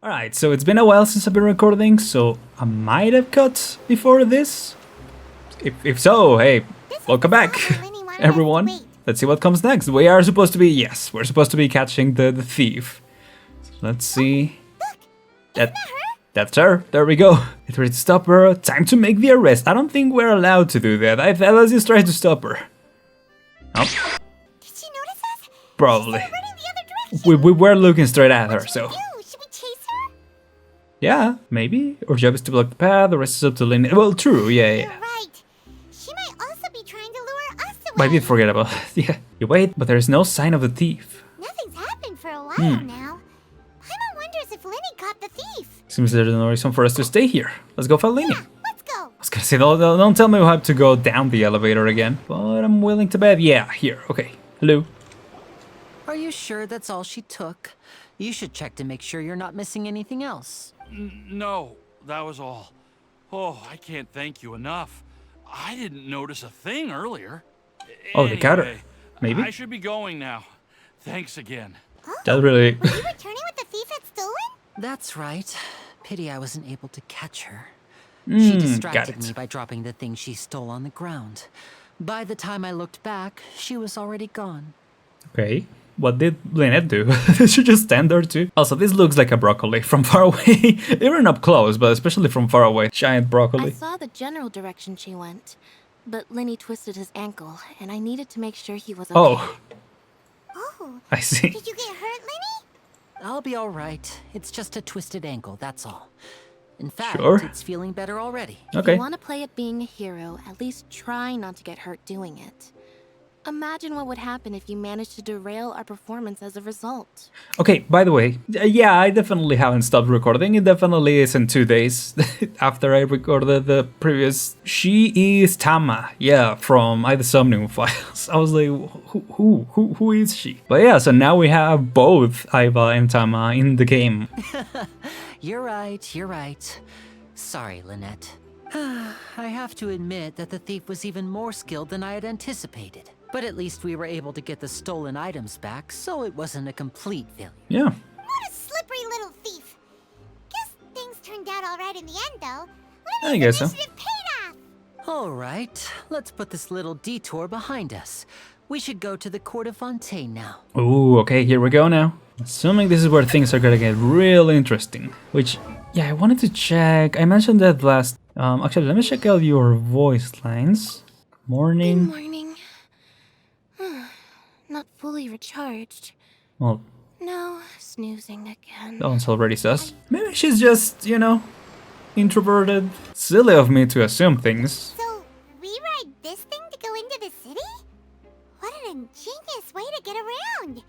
Alright, so it's been a while since I've been recording, so I might have cut before this. If so, hey, welcome back, everyone. Let's see what comes next. We are supposed to be, yes, we're supposed to be catching the thief. Let's see. That's her. There we go. It's ready to stop her. Time to make the arrest. I don't think we're allowed to do that. Let's just try to stop her. Oh. Did she notice us? Probably. She's running the other direction. We were looking straight at her, so. Should we chase her? Yeah, maybe. Our job is to block the path. The rest is up to Lyney. Well, true. Yeah. You're right. She might also be trying to lure us away. I did forget about that. Yeah. You wait, but there is no sign of the thief. Nothing's happened for a while now. Paimon wonders if Lyney caught the thief. Seems there's no reason for us to stay here. Let's go find Lyney. Yeah, let's go. I was gonna say, don't tell me we have to go down the elevator again. But I'm willing to bet. Yeah, here. Okay. Hello. Are you sure that's all she took? You should check to make sure you're not missing anything else. No, that was all. Oh, I can't thank you enough. I didn't notice a thing earlier. Oh, the counter. Anyway, Maybe? I should be going now. Thanks again. That really... Were you returning what the thief had stolen? That's right. Pity I wasn't able to catch her. She got distracted it. me by dropping the thing she stole on the ground. By the time I looked back, she was already gone. Okay. What did Lynette do? Did she just stand there too? Also, this looks like a broccoli from far away. Even up close, but especially from far away. Giant broccoli. I saw the general direction she went, but Lyney twisted his ankle, and I needed to make sure he was okay. Oh, Oh, I see. did you get hurt, Lyney? I'll be all right. It's just a twisted ankle, that's all. In fact, Sure. it's feeling better already. If Okay. you want to play at being a hero, at least try not to get hurt doing it. Imagine what would happen if you managed to derail our performance as a result. Okay, by the way, yeah, I definitely haven't stopped recording. It definitely isn't 2 days after I recorded the previous. She is Tama, yeah, from The Somnium Files. I was like, who is she? But yeah, so now we have both Aiba and Tama in the game. You're right. Sorry, Lynette. I have to admit that the thief was even more skilled than I had anticipated. But at least we were able to get the stolen items back, so it wasn't a complete failure. Yeah. What a slippery little thief. Guess things turned out all right in the end, though. I guess so. Initiative paid off. All right, let's put this little detour behind us. We should go to the court of Fontaine now. Ooh, okay, here we go now. Assuming this is where things are gonna get real interesting. Which, yeah, I wanted to check. I mentioned that last. Actually, let me check out your voice lines. Morning. Good morning. Not fully recharged. Well, No, snoozing again. that one's already sus. Maybe she's just, introverted. Silly of me to assume things. So, we ride this thing to go into the city? What an ingenious way to get around.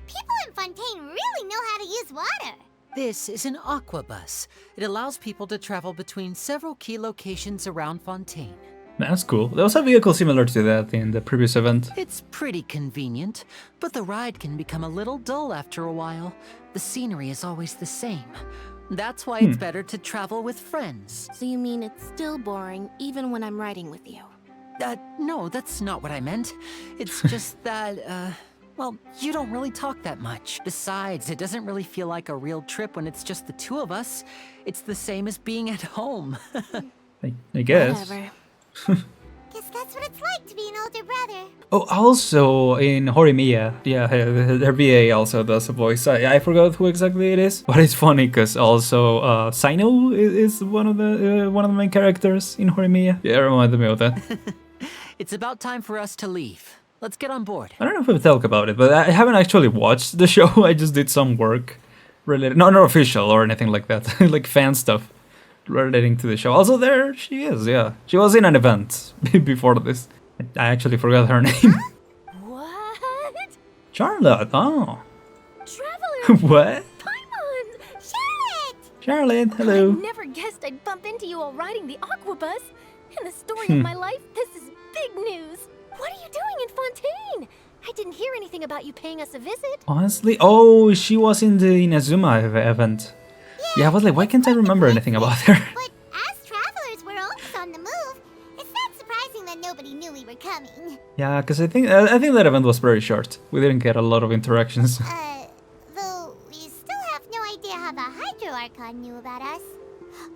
People in Fontaine really know how to use water. This is an aqua bus. It allows people to travel between several key locations around Fontaine. That's cool. There was a vehicle similar to that in the previous event. It's pretty convenient, but the ride can become a little dull after a while. The scenery is always the same. That's why it's better to travel with friends. So you mean it's still boring even when I'm riding with you? No, that's not what I meant. It's just that, well, you don't really talk that much. Besides, it doesn't really feel like a real trip when it's just the two of us. It's the same as being at home. I guess. Whatever. Guess that's what it's like to be an older brother. Oh, also in Horimiya, yeah, her VA also does a voice. I forgot who exactly it is, but it's funny because also Sino is one of the main characters in Horimiya. Yeah, it reminded me of that. It's about time for us to leave. Let's get on board. I don't know if we've talked about it, but I haven't actually watched the show. I just did some work related, not official or anything like that, like fan stuff relating to the show. Also, there she is. Yeah, she was in an event before this. I actually forgot her name. What? Charlotte. Oh. Traveler! What? Paimon! Charlotte. Hello. I never guessed I'd bump into you while riding the aqua bus. In the story of my life, this is big news. What are you doing in Fontaine? I didn't hear anything about you paying us a visit. Honestly, oh, she was in the Inazuma event. Yeah, I was like, why can't I remember anything about her? But as travelers, we're always on the move. It's not surprising that nobody knew we were coming. Yeah, because I think that event was very short. We didn't get a lot of interactions. Though we still have no idea how the hydro Archon knew about us.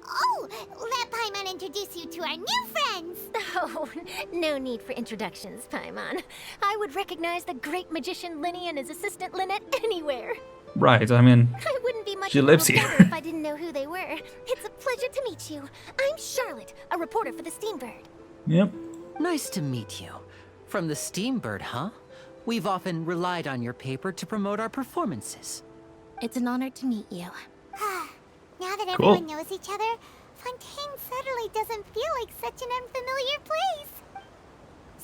Oh, let Paimon introduce you to our new friends! Oh, no need for introductions, Paimon. I would recognize the great magician Lyney and his assistant Lynette anywhere. Right, I mean, I wouldn't be much she of a lives reporter here. if I didn't know who they were. It's a pleasure to meet you. I'm Charlotte, a reporter for the Steambird. Yep. Nice to meet you. From the Steambird, huh? We've often relied on your paper to promote our performances. It's an honor to meet you. Now that Cool. everyone knows each other, Fontaine suddenly doesn't feel like such an unfamiliar place.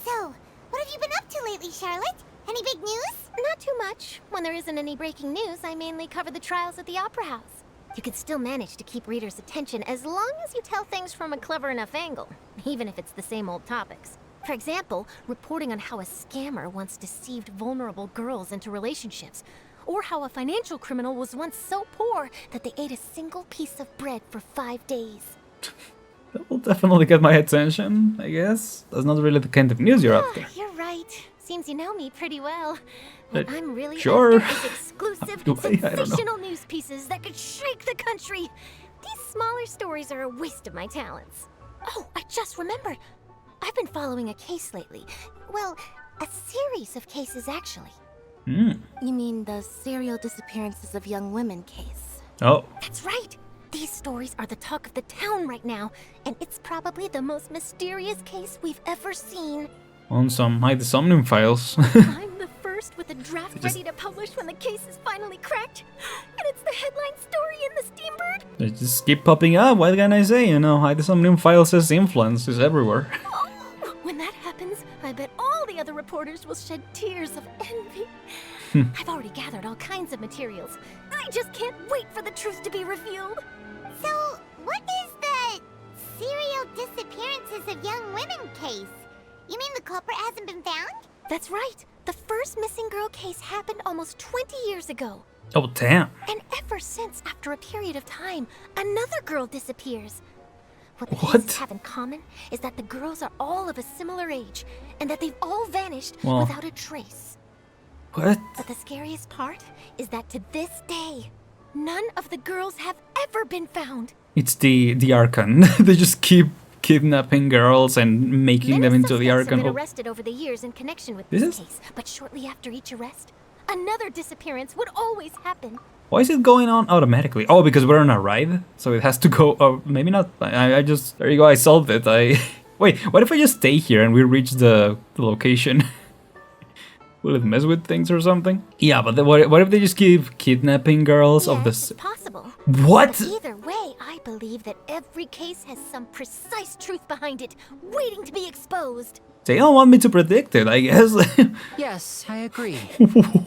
So, what have you been up to lately, Charlotte? Any big news? Not too much. When there isn't any breaking news, I mainly cover the trials at the Opera House. You can still manage to keep readers' attention as long as you tell things from a clever enough angle, even if it's the same old topics. For example, reporting on how a scammer once deceived vulnerable girls into relationships, or how a financial criminal was once so poor that they ate a single piece of bread for 5 days. That will definitely get my attention, I guess. That's not really the kind of news you're after. You're right. Seems you know me pretty well. What I'm really sure. after is exclusive, Do I? I don't know. sensational news pieces that could shake the country. These smaller stories are a waste of my talents. Oh, I just remembered. I've been following a case lately. Well, a series of cases, actually. Hmm. You mean the serial disappearances of young women case? Oh, That's right. These stories are the talk of the town right now, and it's probably the most mysterious case we've ever seen. on some Hide the Somnium files. I'm the first with a draft Just- ready to publish when the case is finally cracked. And it's the headline story in the Steambird. They just keep popping up. What can I say? You know, Hide the Somnium files' influence is everywhere. Oh, when that happens, I bet all the other reporters will shed tears of envy. I've already gathered all kinds of materials. I just can't wait for the truth to be revealed. So, what is the serial disappearances of young women case? You mean the culprit hasn't been found? That's right. The first missing girl case happened almost 20 years ago. Oh, damn. And ever since, after a period of time, another girl disappears. What the What? cases have in common is that the girls are all of a similar age, and that they've all vanished Well- without a trace. What? But the scariest part is that to this day, none of the girls have ever been found. It's the Archon. They just keep kidnapping girls and making them Many into the suspects Archon. have been Oh, arrested over the years in connection with This this is- case, but shortly after each arrest, another disappearance would always happen. why is it going on automatically? Oh, because we're on a ride, so it has to go. Oh, maybe not. I just there you go. I solved it. I wait. What if I just stay here and we reach the location? Will it mess with things or something? Yeah, but what if they just keep kidnapping girls of Yes, this? it's possible. What? But either way, I believe that every case has some precise truth behind it, waiting to be exposed. They don't want me to predict it, I guess. Yes, I agree.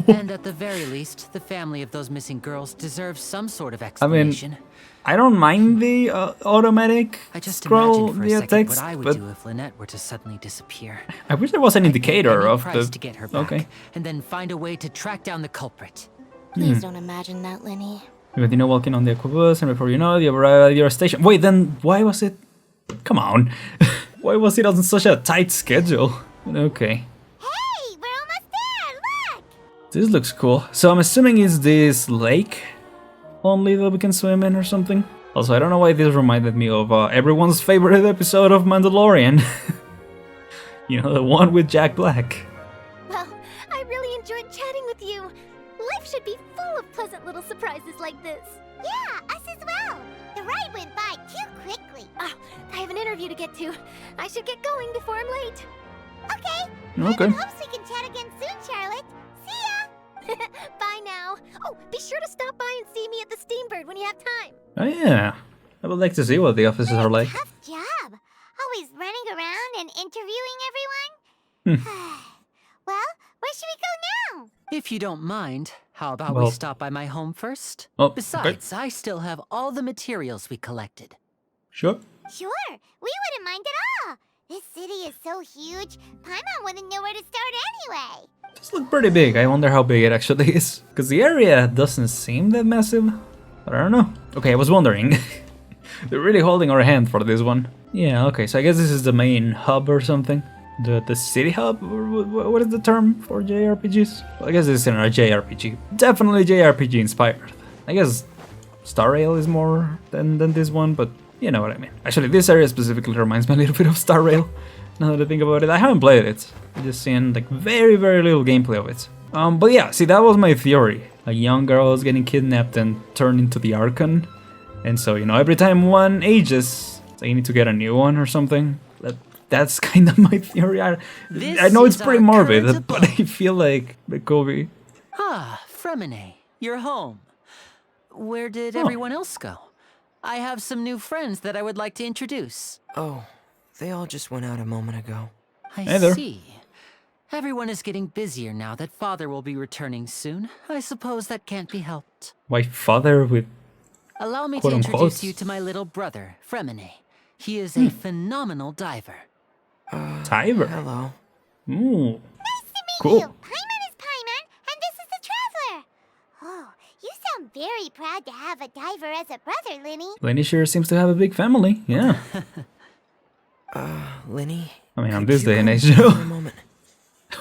And at the very least, the family of those missing girls deserves some sort of I mean, explanation. I don't mind the automatic I just scroll imagined for a via second text, what I would but do if Lynette were to suddenly disappear. I wish there was an indicator Any of price the. to get her back, Okay. and then find a way to track down the culprit. Please don't imagine that, Lyney. But you know, walking on the aquabus, and before you know it, you arrive at your station. Wait, then why was it? Come on, why was it on such a tight schedule? Okay, Hey, we're almost there! Look! this looks cool. So I'm assuming it's this lake only that we can swim in or something. Also, I don't know why this reminded me of everyone's favorite episode of Mandalorian. You know, the one with Jack Black. Well, I really enjoyed chatting with you. Life should be full of pleasant little surprises like this. Yeah, us as well. The ride went by too quickly. Ah, I have an interview to get to. I should get going before I'm late. Okay. Okay. I hopes we can chat again soon, Charlotte. See ya! Bye now. Oh, be sure to stop by and see me at the Steambird when you have time. Oh yeah, I would like to see what the offices are like. Tough job. Always running around and interviewing everyone. Well, where should we go now? If you don't mind, how about Well- we stop by my home first? Oh, okay. Besides, I still have all the materials we collected. Sure. Sure, we wouldn't mind at all. This city is so huge, Paimon wouldn't know where to start anyway. This looks pretty big. I wonder how big it actually is. Because the area doesn't seem that massive. But I don't know. Okay, I was wondering. They're really holding our hand for this one. Yeah, okay, so I guess this is the main hub or something. The city hub? Or what is the term for JRPGs? Well, I guess this is in a JRPG. Definitely JRPG inspired. I guess Star Rail is more than this one, but you know what I mean. Actually, this area specifically reminds me a little bit of Star Rail. Now that I think about it, I haven't played it. I've just seen like very little gameplay of it. But yeah, see, that was my theory. A young girl is getting kidnapped and turned into the Archon, and so you know every time one ages, they need to get a new one or something. That's kind of my theory. I know it's pretty morbid, but I feel like it could be. Ah, Fremine, you're home. Where did everyone else go? I have some new friends that I would like to introduce. Oh, they all just went out a moment ago. I see. Everyone is getting busier now that Father will be returning soon. I suppose that can't be helped. Why Father with Allow me to introduce you to my little brother, Fremine. He is a phenomenal diver. Diver? Hello. Ooh. Nice to meet Cool. you. Paimon is Paimon, and this is the Traveler. Oh, you sound very proud to have a diver as a brother, Lyney. Lyney sure seems to have a big family, yeah. Lyney? I mean, on could this you day and come age, here though. for a moment?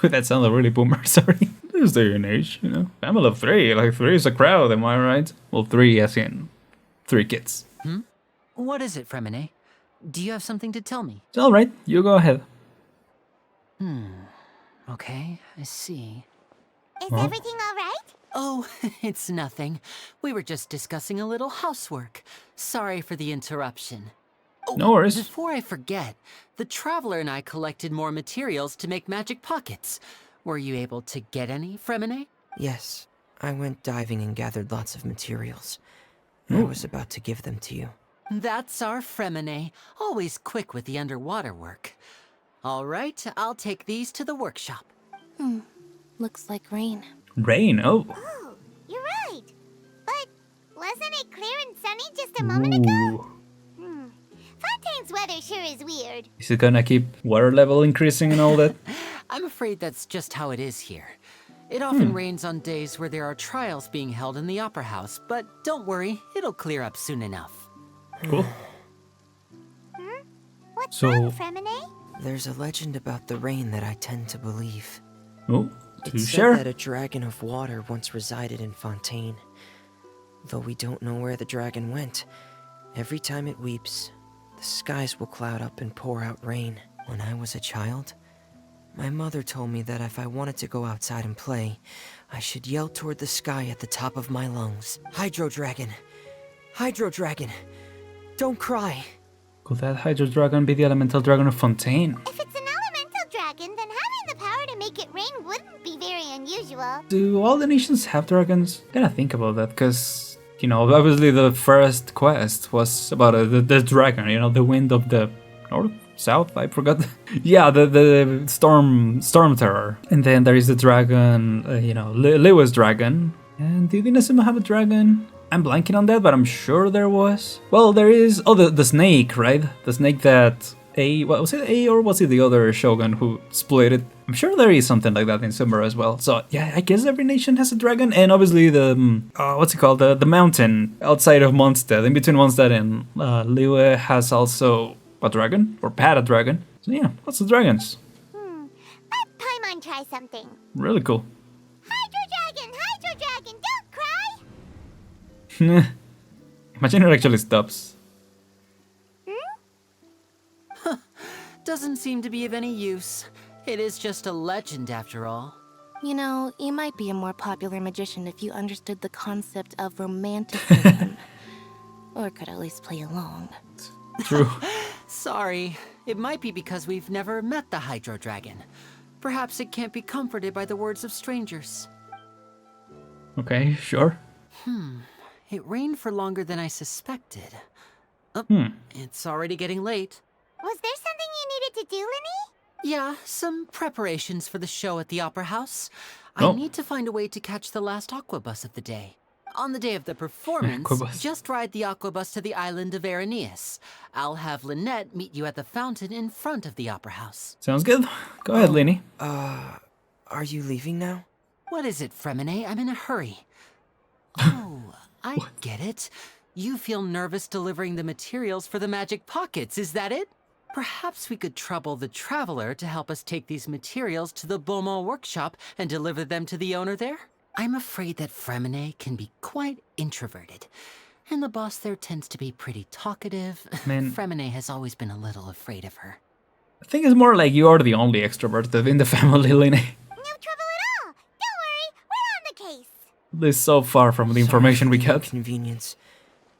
That sounded really boomer, sorry. This day and age, you know. Family of 3, like 3 is a crowd, am I right? Well, 3 as in 3 kids. What is it, Fremine? Do you have something to tell me? It's alright, you go ahead. Okay, I see. Is everything all right? Oh, it's nothing. We were just discussing a little housework. Sorry for the interruption. No worries. Before I forget, the Traveler and I collected more materials to make magic pockets. Were you able to get any, Fremine? Yes, I went diving and gathered lots of materials. I was about to give them to you. That's our Fremine, always quick with the underwater work. All right, I'll take these to the workshop. Looks like rain. Rain, oh. Oh, you're right. But wasn't it clear and sunny just a moment ago? Ooh. Fontaine's weather sure is weird. Is it gonna keep water level increasing and all that? I'm afraid that's just how it is here. It often rains on days where there are trials being held in the Opera House, but don't worry, it'll clear up soon enough. Cool. What's So- wrong, Fremine? There's a legend about the rain that I tend to believe. Oh, It to said share? that a dragon of water once resided in Fontaine. Though we don't know where the dragon went, every time it weeps, the skies will cloud up and pour out rain. When I was a child, my mother told me that if I wanted to go outside and play, I should yell toward the sky at the top of my lungs. Hydro Dragon! Hydro Dragon! Don't cry! Could that Hydro Dragon be the elemental dragon of Fontaine? If it's an elemental dragon, then having the power to make it rain wouldn't be very unusual. Do all the nations have dragons? I gotta think about that, because, you know, obviously the first quest was about the dragon, you know, the wind of the north, south, I forgot. Yeah, the storm terror. And then there is the dragon, you know, Lewis dragon. And did Inazuma have a dragon? I'm blanking on that, but I'm sure there was. Well, there is, the snake, right? The snake that what was it, A, or was it the other shogun who split it? I'm sure there is something like that in Sumeru as well. So yeah, I guess every nation has a dragon, and obviously the what's it called, the mountain outside of Mondstadt, in between Mondstadt and Liyue, has also a dragon, or had a dragon. So yeah, lots of dragons. Let Paimon try something. Really cool. Hydro Dragon, don't cry! Imagine it actually stops. Doesn't seem to be of any use. It is just a legend after all. You know, you might be a more popular magician if you understood the concept of romanticism. Or could at least play along. True. Sorry, it might be because we've never met the Hydro Dragon. Perhaps it can't be comforted by the words of strangers. Okay, sure. It rained for longer than I suspected. It's already getting late. Was there something you needed to do, Lyney? Yeah, some preparations for the show at the Opera House. Oh. I need to find a way to catch the last aqua bus of the day. On the day of the performance, Aquabus. just ride the aqua bus to the island of Areneus. I'll have Lynette meet you at the fountain in front of the Opera House. Sounds good. Go ahead, Lyney. Are you leaving now? What is it, Fremine? I'm in a hurry. Oh, I get it. You feel nervous delivering the materials for the magic pockets, is that it? Perhaps we could trouble the Traveler to help us take these materials to the Beaumont workshop and deliver them to the owner there? I'm afraid that Fremine can be quite introverted. And the boss there tends to be pretty talkative. Man. Fremine has always been a little afraid of her. I think it's more like you are the only extroverted in the family, Lyney. No trouble at all. Don't worry, we're on the case. This is so far from the information we get. Inconvenience.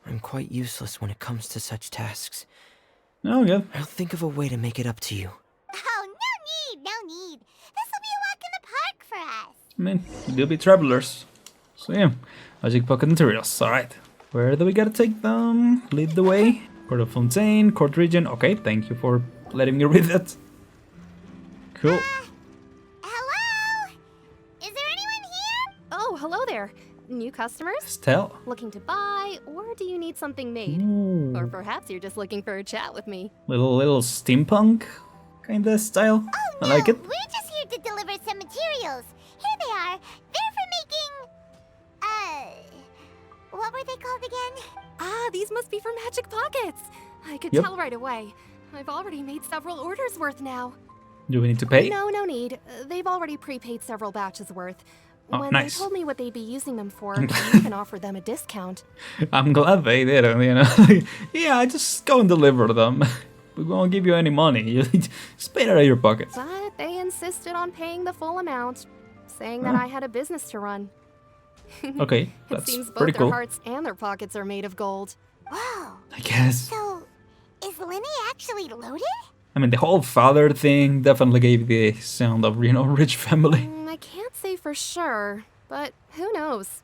I'm quite useless when it comes to such tasks. Oh, yeah. I'll think of a way to make it up to you. Oh, no need. This will be a walk in the park for us. I mean, they'll be travelers. So yeah, magic pocket materials. Alright. Where do we gotta take them? Lead the way. Court of Fontaine, Court Region. Okay, thank you for letting me read that. Cool. Hello? Is there anyone here? Oh, hello there. New customers? Estelle. Looking to buy, or do you need something made? Ooh. Or perhaps you're just looking for a chat with me. Little steampunk kinda style. Oh, I no, like it. we're just here to deliver some materials. Here they are. They're for making... what were they called again? Ah, these must be for magic pockets. I could Yep. tell right away. I've already made several orders worth now. Do we need to pay? No need. They've already prepaid several batches worth. Oh, When nice. they told me what they'd be using them for, you can offer them a discount. I'm glad they did, you know. Yeah, just go and deliver them. We won't give you any money. You just pay it out of your pockets. But they insisted on paying the full amount, saying that Oh. I had a business to run. Okay, It that's seems both pretty their cool. hearts and their pockets are made of gold. Whoa. I guess. So, is Lyney actually loaded? I mean, the whole father thing definitely gave the sound of, you know, rich family. I can't say for sure, but who knows?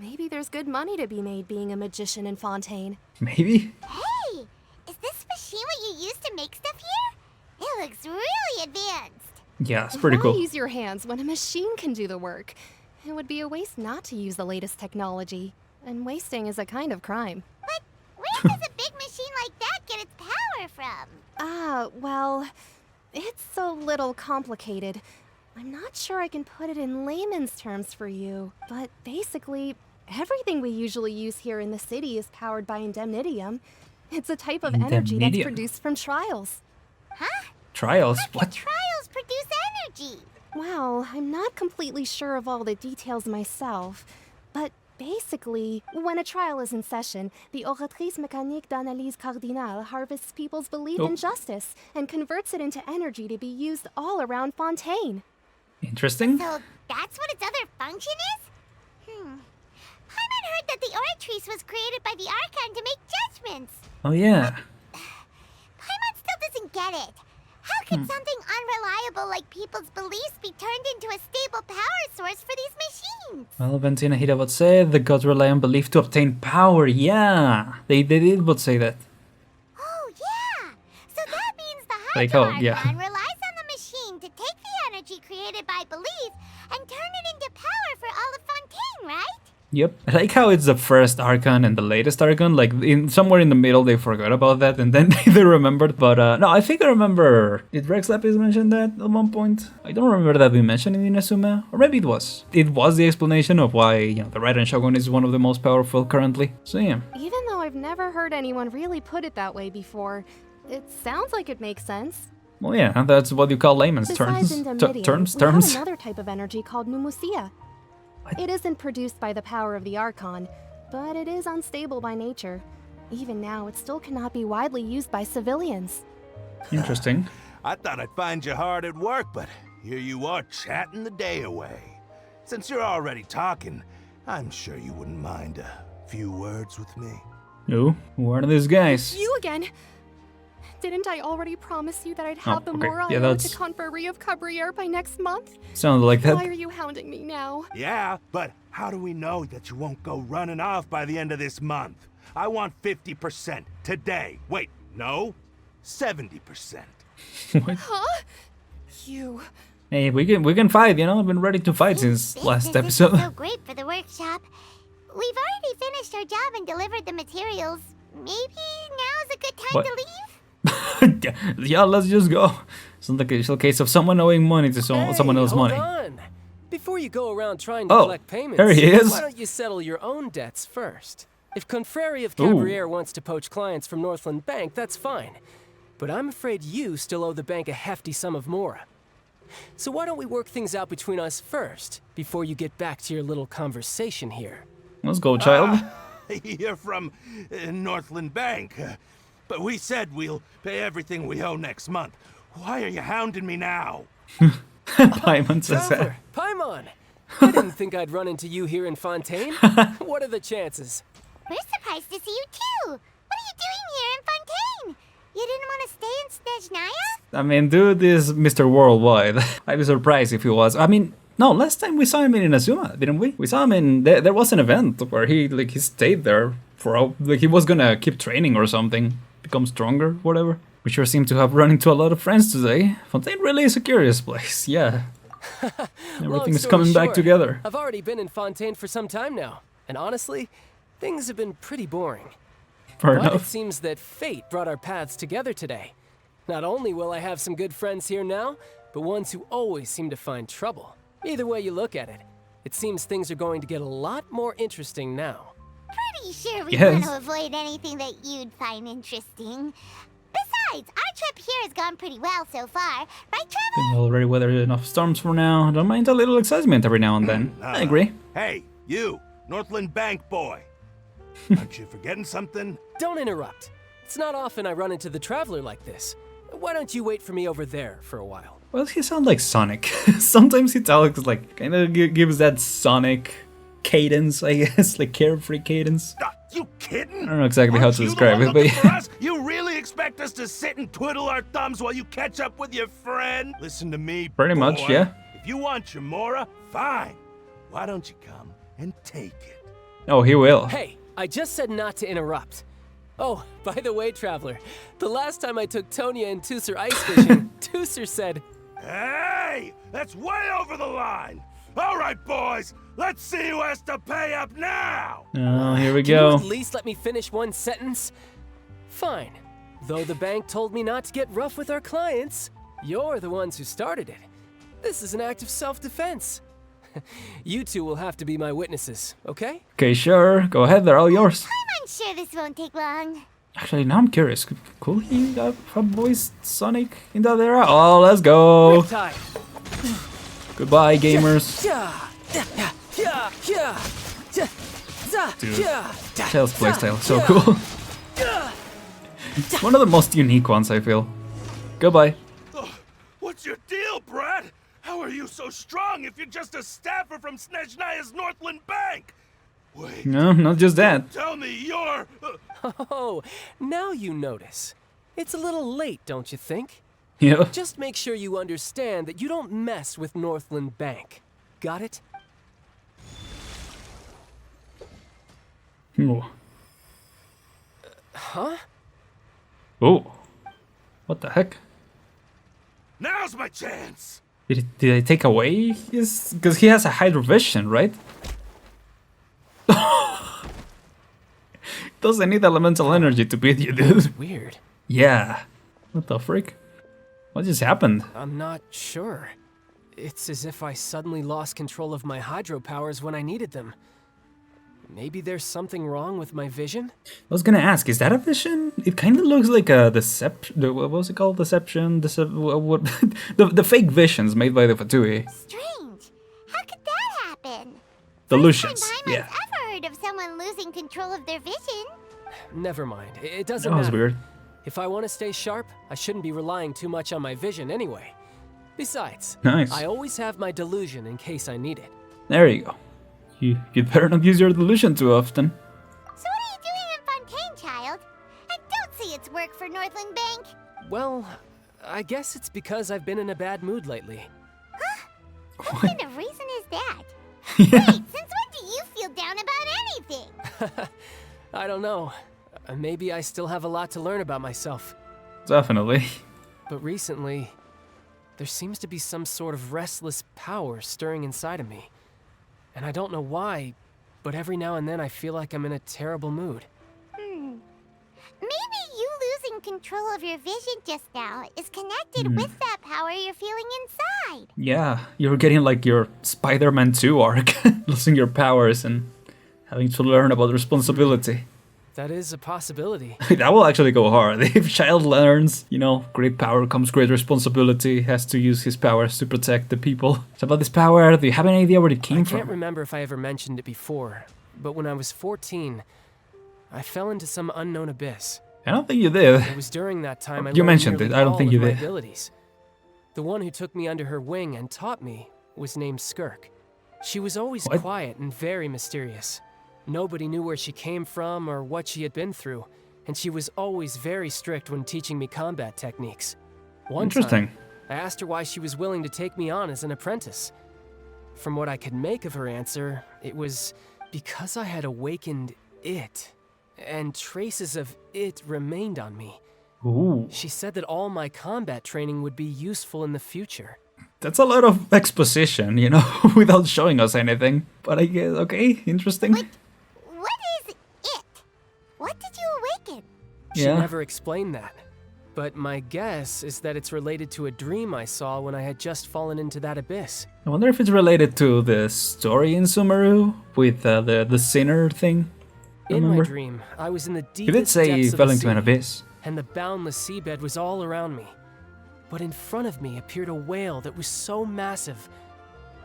Maybe there's good money to be made being a magician in Fontaine. Maybe? Hey, is this machine what you use to make stuff here? It looks really advanced. Yeah, it's pretty Why cool. use your hands when a machine can do the work? It would be a waste not to use the latest technology, and wasting is a kind of crime. But where does a big machine like that get its power from? Ah, well, it's a little complicated. I'm not sure I can put it in layman's terms for you, but basically, everything we usually use here in the city is powered by indemnitium. It's a type of energy that's Indemnitium? produced from trials. Huh? Trials? How can What? trials produce energy? Well, I'm not completely sure of all the details myself, but basically, when a trial is in session, the Oratrice Mécanique d'Analyse Cardinale harvests people's belief Oh. in justice and converts it into energy to be used all around Fontaine. Interesting. So that's what its other function is? Paimon heard that the Oratrice was created by the Archon to make judgments. Oh, yeah. Paimon still doesn't get it. How could something unreliable like people's beliefs be turned into a stable power source for these machines? Well, Ventina Hida would say the gods rely on belief to obtain power. Yeah, they did would say that. Oh, yeah. So that means the Like, Hydro oh, yeah. Archon relies on the machine to take the energy created by belief and turn it into power for all of Fontaine, right? Yep. I like how it's the first Archon and the latest Archon. Like, in somewhere in the middle, they forgot about that, and then they remembered. But no, I think I remember. Did Rex Lapis mention that at one point? I don't remember that we mentioned it in Inazuma, or maybe it was. It was the explanation of why, you know, the Raiden Shogun is one of the most powerful currently. So yeah. Even though I've never heard anyone really put it that way before, it sounds like it makes sense. Well, yeah, that's what you call layman's Besides terms. indemnitium, Terms. we have another type of energy called pneumosia. What? It isn't produced by the power of the Archon, but it is unstable by nature. Even now, it still cannot be widely used by civilians. Interesting. I thought I'd find you hard at work, but here you are chatting the day away. Since you're already talking, I'm sure you wouldn't mind a few words with me. No, who are these guys? You again! Didn't I already promise you that I'd have the okay. Mora Yeah, I owe to that's- Confrérie of Cabriere by next month? Sounded like Why that. are you hounding me now? Yeah, but how do we know that you won't go running off by the end of this month? I want 50% today. Wait, no, 70%. Huh? You... Hey, we can fight, you know. I've been ready to fight since last Business episode. isn't so great for the workshop. We've already finished our job and delivered the materials. Maybe now's a good time What? to leave? Yeah, let's just go. It's not like a usual case of someone owing money to someone else's hold money. on. Before you go around trying to Oh, collect payments, there he is. why don't you settle your own debts first? If Confrérie of Ooh. Cabriere wants to poach clients from Northland Bank, that's fine. But I'm afraid you still owe the bank a hefty sum of Mora. So why don't we work things out between us first, before you get back to your little conversation here? Let's go, child. You're from Northland Bank. But we said we'll pay everything we owe next month. Why are you hounding me now? Paimon says that. Traveler, Paimon! I didn't think I'd run into you here in Fontaine. What are the chances? We're surprised to see you too. What are you doing here in Fontaine? You didn't want to stay in Snezhnaya? I mean, dude is Mr. Worldwide. I'd be surprised if he was. I mean, no, last time we saw him in Inazuma, didn't we? We saw him in... There was an event where he stayed there for... he was gonna keep training or something. Become stronger, whatever. We sure seem to have run into a lot of friends today. Fontaine really is a curious place, yeah. Everything is coming back together. I've already been in Fontaine for some time now. And honestly, things have been pretty boring. Fair But it enough. seems that fate brought our paths together today. Not only will I have some good friends here now, but ones who always seem to find trouble. Either way you look at it, it seems things are going to get a lot more interesting now. Pretty sure we Yes. want to avoid anything that you'd find interesting. Besides, our trip here has gone pretty well so far. Right, Trevor? We've already weathered enough storms for now. Don't mind a little excitement every now and then. I agree. Hey, you, Northland Bank boy. Aren't you forgetting something? Don't interrupt. It's not often I run into the Traveler like this. Why don't you wait for me over there for a while? Well, he sounds like Sonic. Sometimes he talks like, kind of gives that Sonic cadence, I guess, like carefree cadence. You kidding? I don't know exactly how Aren't to you the describe one it, but looking for yeah. us? You really expect us to sit and twiddle our thumbs while you catch up with your friend? Listen to me, Pretty much, boy. yeah. If you want your Mora, fine. Why don't you come and take it? Oh, he will. Hey, I just said not to interrupt. Oh, by the way, Traveler, the last time I took Tonya and Tusser ice fishing, Tusser said, Hey, that's way over the line. All right, boys, let's see who has to pay up now. Oh, here we Can you go. at least let me finish one sentence? Fine. Though the bank told me not to get rough with our clients, you're the ones who started it. This is an act of self-defense. You two will have to be my witnesses, okay? Okay, sure. Go ahead, they're all yours. I'm sure this won't take long. Actually, now I'm curious. Could he have voiced Sonic in that era? Oh, let's go. Riptide. Goodbye, gamers. Dude, Tails playstyle, so cool. One of the most unique ones, I feel. Goodbye. What's your deal, Brad? How are you so strong if you're just a staffer from Snezhnaya's Northland Bank? Wait, No, not just that. tell me you're... Oh, now you notice. It's a little late, don't you think? Yeah. Just make sure you understand that you don't mess with Northland Bank. Got it? Oh. Huh? Oh. What the heck? Now's my chance! Did I take away his... Because he has a hydrovision, right? Doesn't need elemental energy to beat you, dude. Weird. Yeah. What the frick? What just happened? I'm not sure. It's as if I suddenly lost control of my hydro powers when I needed them. Maybe there's something wrong with my vision? I was gonna ask, is that a vision? It kind of looks like a deception. What was it called? Deception? What? the fake visions made by the Fatui. Strange. How could that happen? Delusions. First time Yeah. I've ever heard of someone losing control of their vision. Never mind. It doesn't That was matter. weird. If I want to stay sharp, I shouldn't be relying too much on my vision anyway. Besides, Nice. I always have my delusion in case I need it. There you go. You'd better not use your delusion too often. So what are you doing in Fontaine, child? I don't see its work for Northland Bank. Well, I guess it's because I've been in a bad mood lately. What kind of reason is that? Yeah. Wait, since when do you feel down about anything? I don't know. Maybe I still have a lot to learn about myself. Definitely. But recently, there seems to be some sort of restless power stirring inside of me. And I don't know why, but every now and then I feel like I'm in a terrible mood. Maybe you losing control of your vision just now is connected with that power you're feeling inside. Yeah, you're getting like your Spider-Man 2 arc, losing your powers and having to learn about responsibility. That is a possibility. That will actually go hard. If Child learns, you know, great power comes great responsibility, has to use his powers to protect the people. So about this power, do you have any idea where it came I from? can't remember if I ever mentioned it before, but when I was 14, I fell into some unknown abyss. I don't think you did. It was during that time I You learned mentioned nearly it. I don't all think of you my did. abilities. The one who took me under her wing and taught me was named Skirk. She was always What? quiet and very mysterious. Nobody knew where she came from or what she had been through, and she was always very strict when teaching me combat techniques. One Interesting. time, I asked her why she was willing to take me on as an apprentice. From what I could make of her answer, it was because I had awakened it, and traces of it remained on me. Ooh. She said that all my combat training would be useful in the future. That's a lot of exposition, you know, without showing us anything. But I guess, okay, interesting. What is it? What did you awaken? She Yeah. never explained that. But my guess is that it's related to a dream I saw when I had just fallen into that abyss. I wonder if it's related to the story in Sumeru with the sinner thing. In my Remember? dream, I was in the You deepest did say depths you of fell the into an sea, abyss. and the boundless seabed was all around me. But in front of me appeared a whale that was so massive,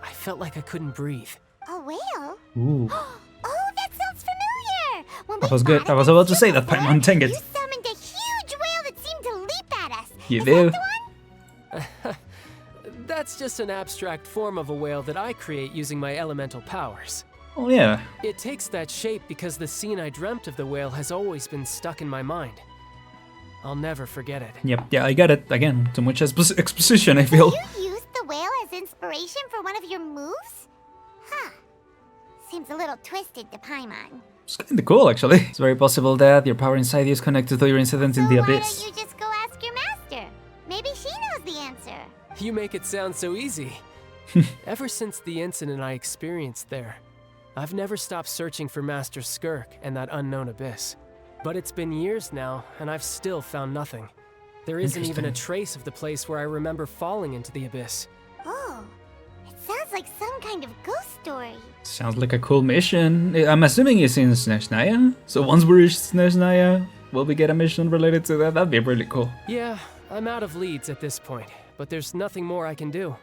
I felt like I couldn't breathe. A whale? Ooh. Oh, that sounds familiar! When I we was good. fought I was at about to say Super that by Bowl, Montang it. You summoned a huge whale that seemed to leap at us. You Is did. that the one? That's just an abstract form of a whale that I create using my elemental powers. Oh yeah. It takes that shape because the scene I dreamt of the whale has always been stuck in my mind. I'll never forget it. Yep. Yeah, I get it. Again, too much exposition, I feel. You used the whale as inspiration for one of your moves? Huh. Seems a little twisted to Paimon. It's kinda cool, actually. It's very possible that your power inside you is connected to your incident in the So why abyss. don't you just go ask your master? Maybe she knows the answer. You make it sound so easy. Ever since the incident I experienced there, I've never stopped searching for Master Skirk and that unknown abyss. But it's been years now, and I've still found nothing. There isn't even a Interesting. trace of the place where I remember falling into the abyss. Oh, it sounds like some kind of ghost story. Sounds like a cool mission. I'm assuming it's in Snezhnaya. So once we reach Snezhnaya, will we get a mission related to that? That'd be really cool. Yeah, I'm out of leads at this point, but there's nothing more I can do.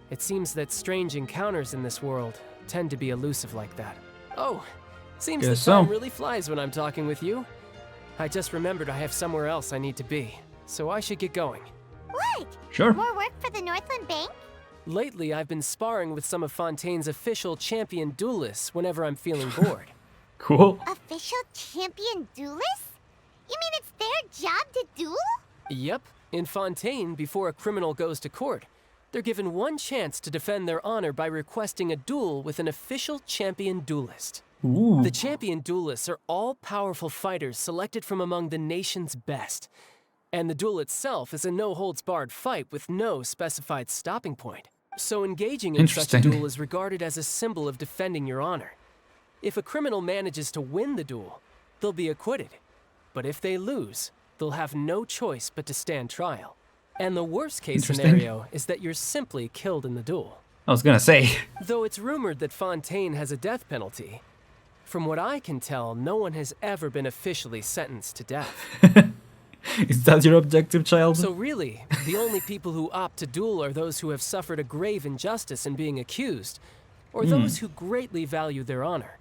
It seems that strange encounters in this world tend to be elusive like that. Oh, seems Guess the time so. really flies when I'm talking with you. I just remembered I have somewhere else I need to be, so I should get going. What? Sure. More work for the Northland Bank? Lately, I've been sparring with some of Fontaine's official champion duelists whenever I'm feeling bored. Cool. Official champion duelists? You mean it's their job to duel? Yep, in Fontaine, before a criminal goes to court, they're given one chance to defend their honor by requesting a duel with an official champion duelist. Ooh. The champion duelists are all powerful fighters selected from among the nation's best. And the duel itself is a no-holds-barred fight with no specified stopping point. So engaging in such a Interesting. duel is regarded as a symbol of defending your honor. If a criminal manages to win the duel, they'll be acquitted. But if they lose, they'll have no choice but to stand trial. And the worst-case Interesting. scenario is that you're simply killed in the duel. I was gonna say. Though it's rumored that Fontaine has a death penalty, from what I can tell, no one has ever been officially sentenced to death. Is that your objective, child? So really, the only people who opt to duel are those who have suffered a grave injustice in being accused, or those who greatly value their honor.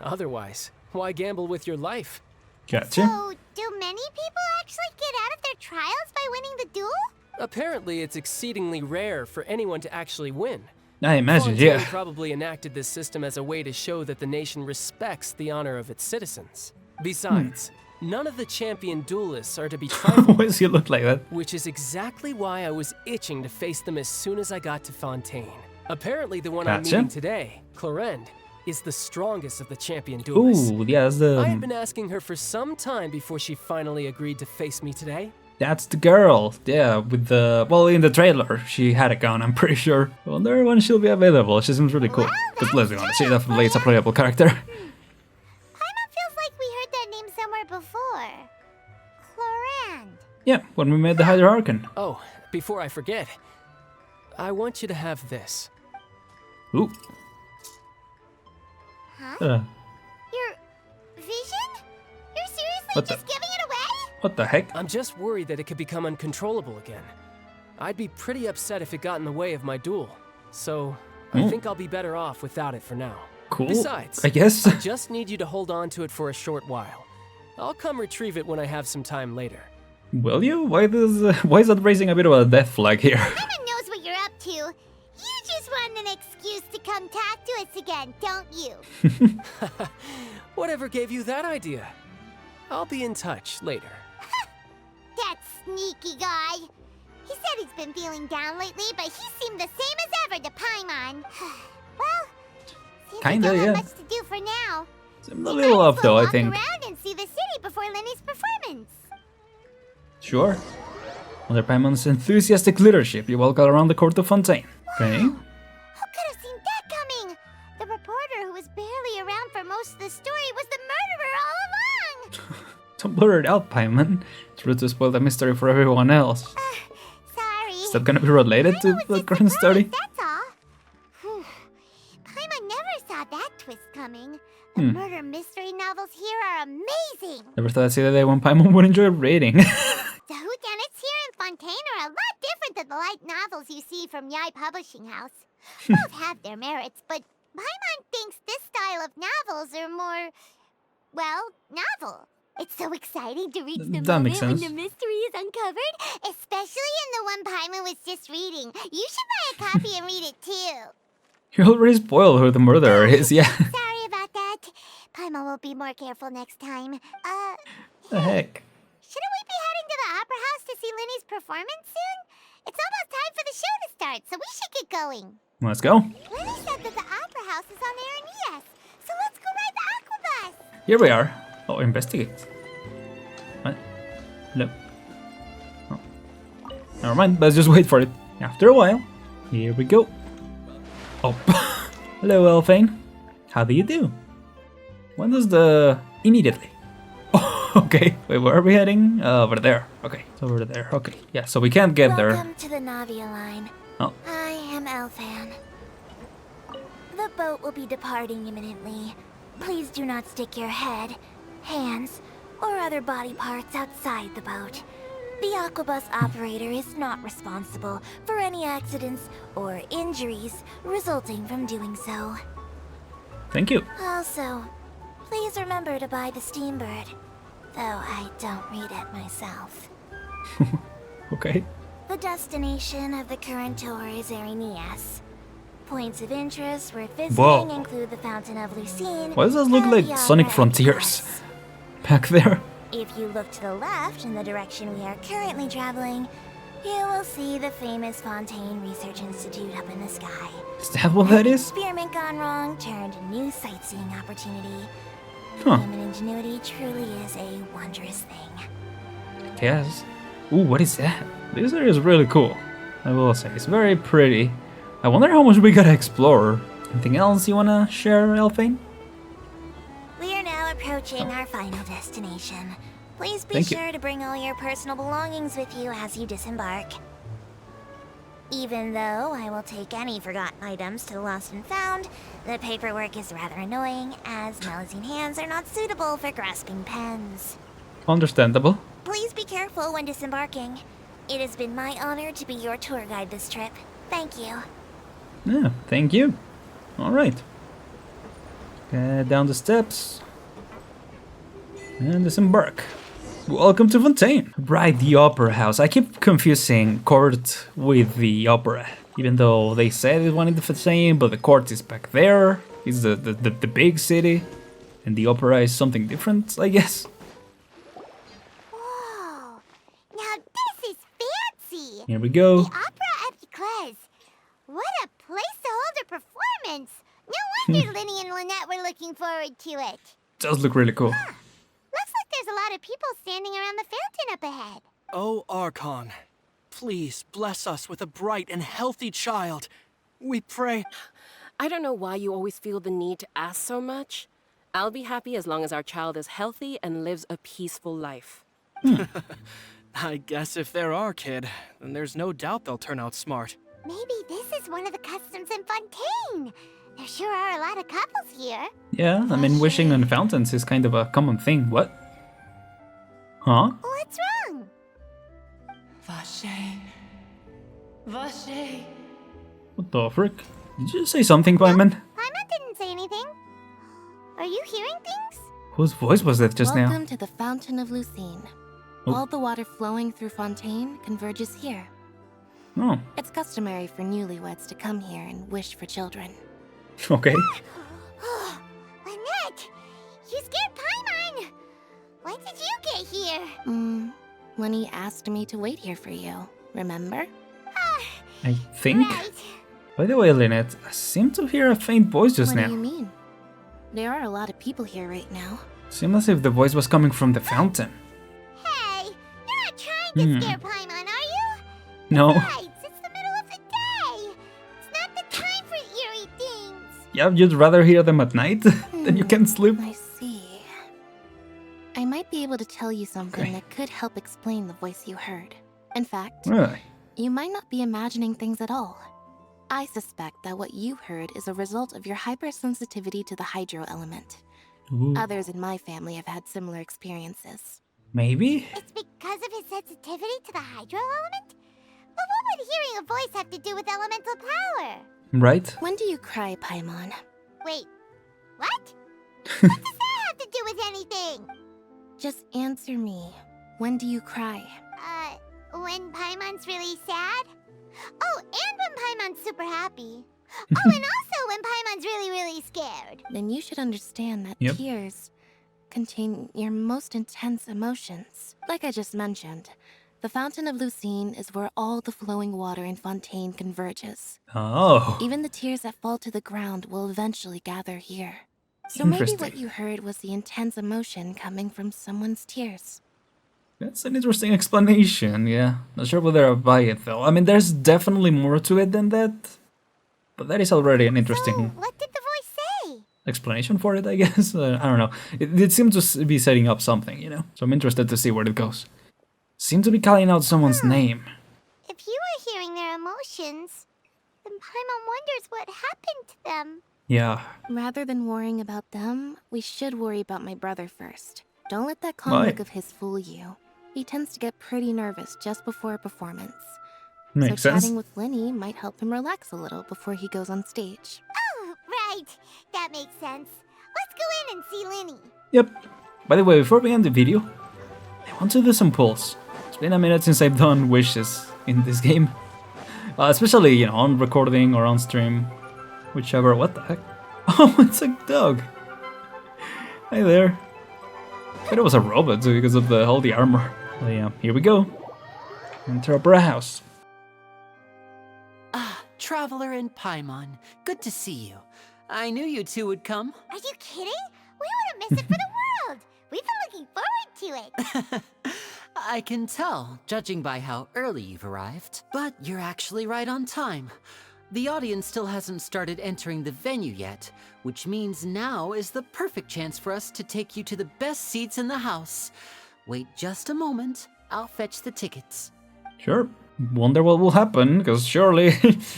Otherwise, why gamble with your life? Gotcha. So, do many people actually get out of their trials by winning the duel? Apparently, it's exceedingly rare for anyone to actually win. I imagine, Fontaine yeah. probably enacted this system as a way to show that the nation respects the honor of its citizens. Besides, none of the champion duelists are to be trifled Why does he look like that? which is exactly why I was itching to face them as soon as I got to Fontaine. Apparently, the one I'm Gotcha. meeting today, Clarend, is the strongest of the champion duelists. Ooh, yeah, I had been asking her for some time before she finally agreed to face me today. that's the girl. Yeah, with the... Well, in the trailer, she had a gun, I'm pretty sure. I wonder when she'll be available. She seems really cool. But let's be honest, she definitely is a playable character. Paimon feels like we heard that name somewhere before. Clorand. Yeah, when we made the Hydra-Archon. Oh, before I forget, I want you to have this. Ooh. Huh? Uh, Your vision? You're seriously What the- just giving it away? what the heck? I'm just worried that it could become uncontrollable again. I'd be pretty upset if it got in the way of my duel. So, I think I'll be better off without it for now. Cool, Besides, I guess. I just need you to hold on to it for a short while. I'll come retrieve it when I have some time later. Will you? Why is that raising a bit of a death flag here? Paimon knows what you're up to. You just want an excuse to come talk to us again, don't you? Whatever gave you that idea? I'll be in touch later. That sneaky guy. He said he's been feeling down lately, but he seemed the same as ever to Paimon. Well, seems Kinda, we don't yeah. have much to do for now. Seemed a little off though, I think. Walk around and see the city before Lyney's performance. Sure. Under Paimon's enthusiastic leadership, you walk all around the court of Fontaine. Okay. Who could have seen that coming? The reporter who was barely around for most of the story was the murderer all along. Don't blur it out, Paimon. It's rude to spoil the mystery for everyone else. Sorry. Is that gonna be related to the current story? That's all. Whew. Paimon never saw that twist coming. The murder mystery novels here are amazing. Never thought I'd see the day when Paimon would enjoy reading. The whodunits here in Fontaine are a lot different than the light novels you see from Yai Publishing House. Both have their merits, but Paimon thinks this style of novels are more, well, novel. It's so exciting to reach the That makes moment when sense. the mystery is uncovered, especially in the one Paimon was just reading. You should buy a copy and read it too. You already spoiled who the murderer is, yeah. Sorry about that. Paimon will be more careful next time. The heck? Shouldn't we be heading to the Opera House to see Lyney's performance soon? It's almost time for the show to start, so we should get going. Let's go. Lyney said that the Opera House is on ArenL, so let's go ride the Aquabus. Here we are. Oh, investigate. What? No. Oh. Never mind, let's just wait for it. After a while, here we go. Oh, hello, Elfane. How do you do? When does the... immediately. Oh, okay. Wait, where are we heading? Over there. Okay, it's over there. Okay, yeah, so we can't get there. Welcome to the Navia line. Oh. I am Elfan. The boat will be departing imminently. Please do not stick your head, hands, or other body parts outside the boat. The Aquabus operator is not responsible for any accidents or injuries resulting from doing so. Thank you. Also, please remember to buy the Steambird, though I don't read it myself. Okay. The destination of the current tour is ArenL. Points of interest worth visiting Whoa. include the Fountain of Lucine. Why does this look and like the Sonic Opera Frontiers? Express. Back there. If you look to the left in the direction we are currently traveling, you will see the famous Fontaine Research Institute up in the sky. Is that what that is? Experiment gone wrong turned a new sightseeing opportunity. Huh. Human ingenuity truly is a wondrous thing. Yes. Ooh, what is that? This area is really cool. I will say, it's very pretty. I wonder how much we gotta explore. Anything else you wanna share, Elfane? We are now approaching our final destination. Please be Thank you. sure to bring all your personal belongings with you as you disembark. Even though I will take any forgotten items to the lost and found, the paperwork is rather annoying, as Melusine hands are not suitable for grasping pens. Understandable. Please be careful when disembarking. It has been my honor to be your tour guide this trip. Thank you. Yeah, thank you. Alright. Down the steps. And disembark. Welcome to Fontaine. Right, the Opera House. I keep confusing court with the opera. Even though they said it wanted the same, but the court is back there. It's the big city. And the opera is something different, I guess. Whoa. Now this is fancy. Here we go. The Opera Epiclese. What a place to hold a performance. No wonder Lyney and Lynette were looking forward to it. Does look really cool. Looks like there's a lot of people standing around the fountain up ahead. Oh, Archon, please bless us with a bright and healthy child. We pray. I don't know why you always feel the need to ask so much. I'll be happy as long as our child is healthy and lives a peaceful life. I guess if they're our kid, then there's no doubt they'll turn out smart. Maybe this is one of the customs in Fontaine. There sure are a lot of couples here. Yeah, I mean, wishing on fountains is kind of a common thing. What? Huh? What's wrong? Vache. Vache. What the frick? Did you say something, Paimon? Paimon didn't say anything. Are you hearing things? Whose voice was that just now? Welcome to the Fountain of Lucine. Oh. All the water flowing through Fontaine converges here. Oh, It's customary for newlyweds to come here and wish for children. okay. Lynette! You scared Paimon! When did you get here? Lyney asked me to wait here for you, remember? I think. Right. By the way, Lynette, I seem to hear a faint voice just What now. do you mean? There are a lot of people here right now. Seemed as if the voice was coming from the fountain. Hey, you're not trying to scare Paimon, are you? No. Right, it's the middle of the day. It's not the time for eerie things. Yeah, you'd rather hear them at night than you can sleep. I see. I might be able to tell you something Okay. that could help explain the voice you heard. In fact, Really? you might not be imagining things at all. I suspect that what you heard is a result of your hypersensitivity to the hydro element. Ooh. Others in my family have had similar experiences. Maybe? It's because of his sensitivity to the hydro element? But what would hearing a voice have to do with elemental power? Right? When do you cry, Paimon? Wait, what? What does that have to do with anything? Just answer me. When do you cry? When Paimon's really sad? Oh, and when Paimon's super happy. Oh, and also when Paimon's really, really scared. Then you should understand that Yep. tears contain your most intense emotions. Like I just mentioned, the Fountain of Lucine is where all the flowing water in Fontaine converges. Oh. Even the tears that fall to the ground will eventually gather here. So maybe Interesting. what you heard was the intense emotion coming from someone's tears. That's an interesting explanation, yeah. Not sure whether I buy it though. I mean, there's definitely more to it than that. But that is already an So, interesting what did the voice say? explanation for it, I guess. I don't know. It seemed to be setting up something, you know? So I'm interested to see where it goes. Seemed to be calling out someone's name. If you were hearing their emotions, then Paimon wonders what happened to them. Yeah. Rather than worrying about them, we should worry about my brother first. Don't let that calm Why? look of his fool you. He tends to get pretty nervous just before a performance. Makes so sense. chatting with Lyney might help him relax a little before he goes on stage. Oh, right. That makes sense. Let's go in and see Lyney. Yep. By the way, before we end the video, I want to do some polls. It's been a minute since I've done wishes in this game. Especially, you know, on recording or on stream. Whichever. What the heck? Oh, it's a dog. Hi there. I thought it was a robot because of all the armor. So yeah, here we go. Enter Opera House. Ah, Traveler and Paimon, good to see you. I knew you two would come. Are you kidding? We wouldn't miss it for the world. We've been looking forward to it. I can tell, judging by how early you've arrived. But you're actually right on time. The audience still hasn't started entering the venue yet, which means now is the perfect chance for us to take you to the best seats in the house. Wait just a moment, I'll fetch the tickets. Sure. Wonder what will happen, because surely,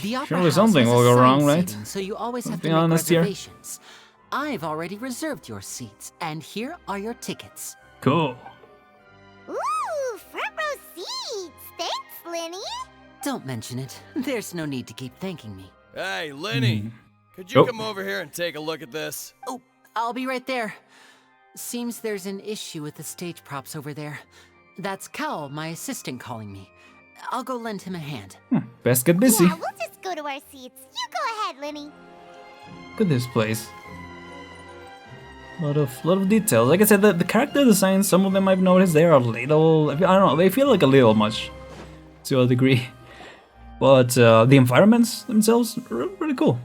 The Opera surely House something has will go assigned wrong, right? seating, so you always have Let's to be make honest here. reservations. I've already reserved your seats, and here are your tickets. Cool. Ooh, front row seats. Thanks, Lyney. Don't mention it. There's no need to keep thanking me. Hey, Lyney, could you Oh. come over here and take a look at this? Oh, I'll be right there. Seems there's an issue with the stage props over there. That's Cal, my assistant, calling me. I'll go lend him a hand. Best get busy. Yeah, we'll just go to our seats. You go ahead, Lyney. Look at this place. Lot of details. Like I said, the character designs, some of them I've noticed, they are a little, I don't know, they feel like a little much to a degree. But the environments themselves are pretty cool.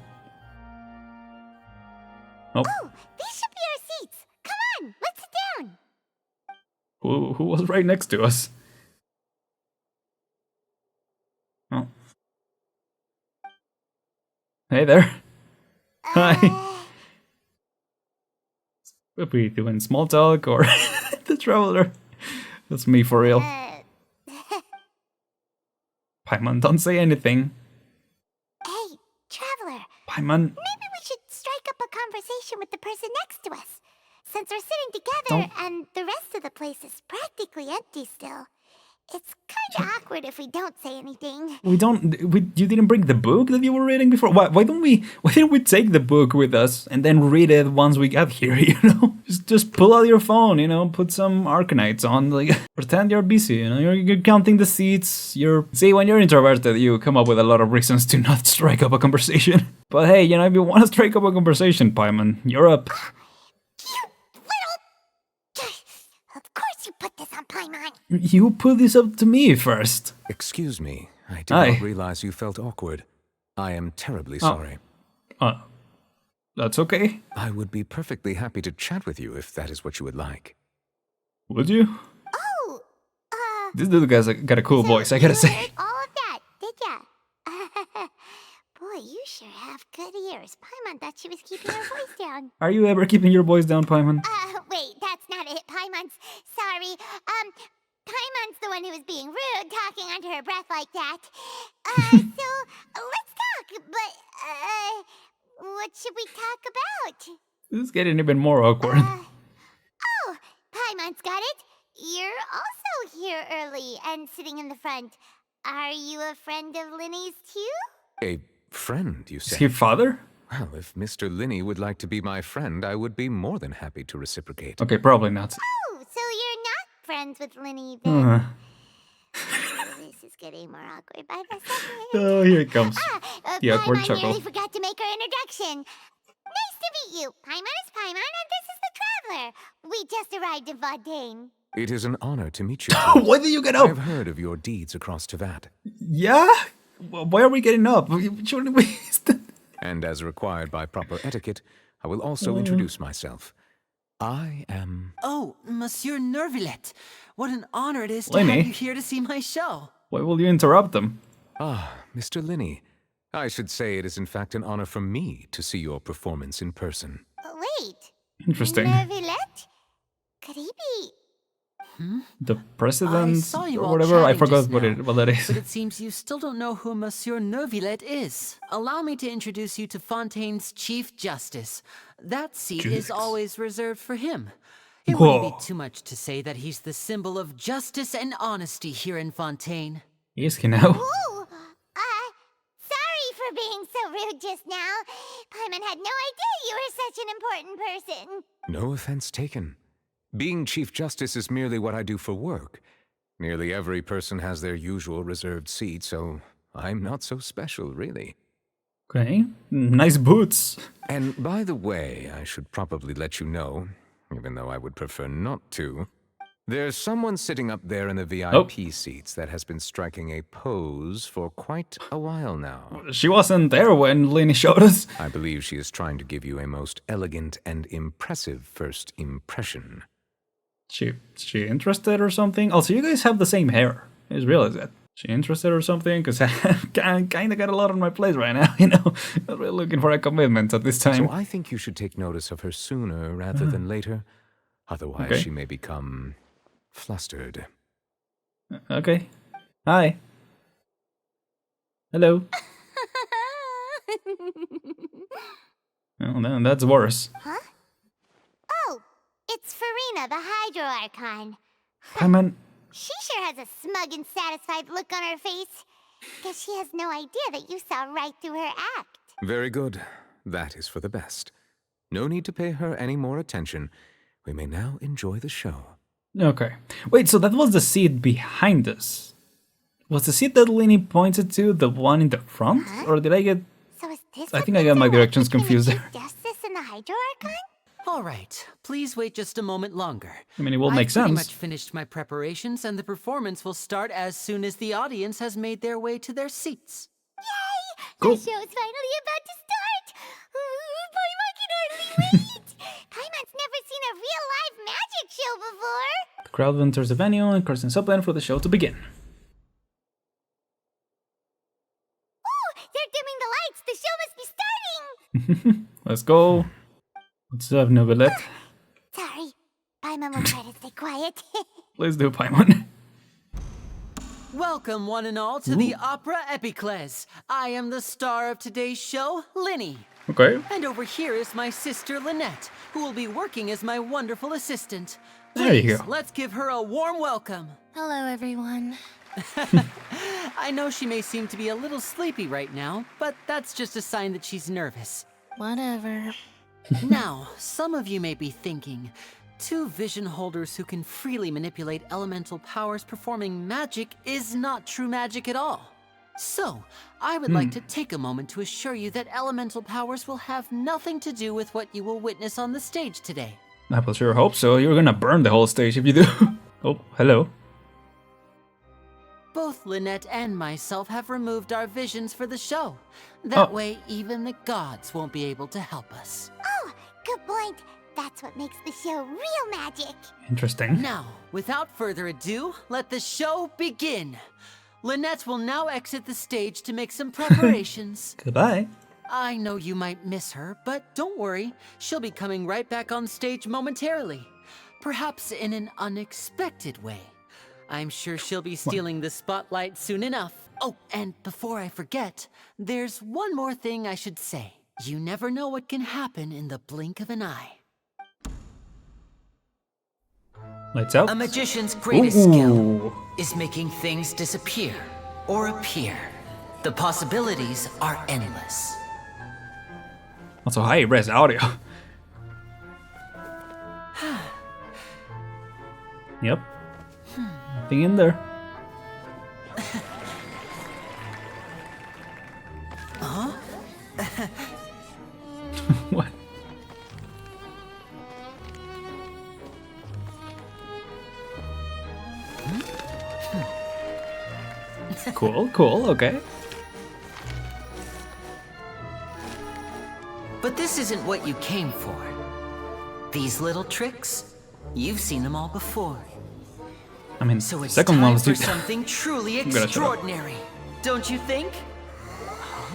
Oh, Oh, these should be our seats. Come on, let's sit down. who was right next to us? Oh. Hey there. Hi. Are we doing small talk or the traveler? That's me for real. Paimon, don't say anything. Hey, traveler. Paimon, Maybe we should strike up a conversation with the person next to us. Since we're sitting together and the rest of the place is practically empty still, It's kind of awkward if we don't say anything. You didn't bring the book that you were reading before? Why didn't we take the book with us and then read it once we got here, you know? Just pull out your phone, you know, put some Arcanites on, like, pretend you're busy, you know, you're counting the seats, See, when you're introverted, you come up with a lot of reasons to not strike up a conversation. But hey, you know, if you want to strike up a conversation, Paimon, you're up. Of course you put this on Paimon. You put this up to me first. Excuse me, I did not realize you felt awkward. I am terribly sorry. That's okay. I would be perfectly happy to chat with you if that is what you would like. Would you? Oh, This dude got a cool voice, I gotta say. Heard all of that, did ya? Boy, you sure have good ears. Paimon thought she was keeping her voice down. Are you ever keeping your voice down, Paimon? Wait, that's not it. Paimon's sorry. Paimon's the one who was being rude, talking under her breath like that. So let's talk. But what should we talk about? This is getting even more awkward. Oh, Paimon's got it. You're also here early and sitting in the front. Are you a friend of Lyney's too? A friend, you Is say? he your father? Well, if Mr. Lyney would like to be my friend, I would be more than happy to reciprocate. Okay, probably not. Oh, so you're not friends with Lyney then? This is getting more awkward by the second. Oh, here it comes. The awkward Paimon chuckle. nearly forgot to make her introduction. Nice to meet you. Paimon is Paimon, and this is the Traveler. We just arrived in Fontaine. It is an honor to meet you. Why did you get up? I've heard of your deeds across Teyvat. Yeah? Why are we getting up? Shouldn't we? And as required by proper etiquette, I will also introduce myself. I am... Oh, Monsieur Nervillet. What an honor it is to Lyney? have you here to see my show. Why will you interrupt them? Ah, Mr. Lyney. I should say it is in fact an honor for me to see your performance in person. Wait. Interesting. Nervillet? Could he be... The I president saw you or all whatever, I chatting forgot just now, what that is. But it seems you still don't know who Monsieur Nervillet is. Allow me to introduce you to Fontaine's Chief Justice. That seat is always reserved for him. It wouldn't be too much to say that he's the symbol of justice and honesty here in Fontaine. Is he now? Ooh, sorry for being so rude just now. Paimon had no idea you were such an important person. No offense taken. Being Chief Justice is merely what I do for work. Nearly every person has their usual reserved seat, so I'm not so special, really. Okay, nice boots. And by the way, I should probably let you know, even though I would prefer not to, there's someone sitting up there in the VIP seats that has been striking a pose for quite a while now. She wasn't there when Lyney showed us. I believe she is trying to give you a most elegant and impressive first impression. She interested or something? Also, you guys have the same hair. I just realized that. She interested or something? Because I kind of got a lot on my plate right now, you know? Not really looking for a commitment at this time. So I think you should take notice of her sooner rather than later. Otherwise, she may become flustered. Okay. Hi. Hello. Oh, no, that's worse. Huh? Oh, it's Farina, the Hydro Archon. Paimon. She sure has a smug and satisfied look on her face. Guess she has no idea that you saw right through her act. Very good. That is for the best. No need to pay her any more attention. We may now enjoy the show. Okay. Wait, so that was the seat behind us. Was the seat that Lyney pointed to the one in the front? Or did I get... So is this I think I got my directions confused the there. Justice and the Hydro Archon? All right, please wait just a moment longer. I mean, it will make I've pretty sense. much finished my preparations, and the performance will start as soon as the audience has made their way to their seats. Yay! Cool. The show's finally about to start! Paimon can hardly wait! Paimon's never seen a real live magic show before! The crowd enters the venue and curtains open for the show to begin. Oh, they're dimming the lights! The show must be starting! Let's go. What's up, Nervillet? Sorry. Paimon will try to stay quiet. Let's do Paimon. Welcome, one and all, to the Opera Epiclese. I am the star of today's show, Lyney. Okay. And over here is my sister, Lynette, who will be working as my wonderful assistant. There you Please, go. let's give her a warm welcome. Hello, everyone. I know she may seem to be a little sleepy right now, but that's just a sign that she's nervous. Whatever. Now, some of you may be thinking, two vision holders who can freely manipulate elemental powers performing magic is not true magic at all. So, I would like to take a moment to assure you that elemental powers will have nothing to do with what you will witness on the stage today. I will sure hope so. You're gonna burn the whole stage if you do. Oh, hello. Both Lynette and myself have removed our visions for the show. That way, even the gods won't be able to help us. Oh, good point. That's what makes the show real magic. Interesting. Now, without further ado, let the show begin. Lynette will now exit the stage to make some preparations. Goodbye. I know you might miss her, but don't worry. She'll be coming right back on stage momentarily. Perhaps in an unexpected way. I'm sure she'll be stealing the spotlight soon enough. Oh, and before I forget, there's one more thing I should say. You never know what can happen in the blink of an eye. Lights out. A magician's greatest skill is making things disappear or appear. The possibilities are endless. Also high res audio. Yep. Nothing in there. Huh? What? Cool, okay. But this isn't what you came for. These little tricks, you've seen them all before. I mean, So it's second time one was for something truly I'm gonna shut up. extraordinary, don't you think?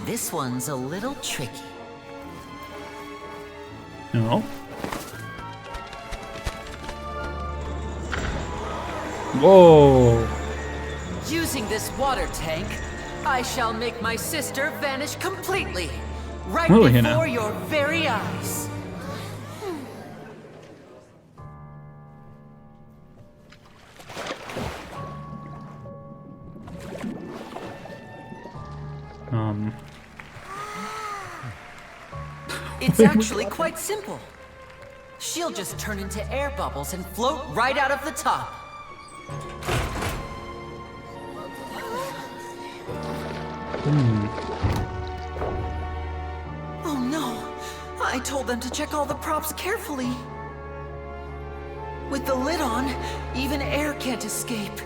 This one's a little tricky. No. Whoa. Using this water tank, I shall make my sister vanish completely, right Oh, before you know. your very eyes. It's actually quite simple. She'll just turn into air bubbles and float right out of the top. Oh no! I told them to check all the props carefully. With the lid on, even air can't escape.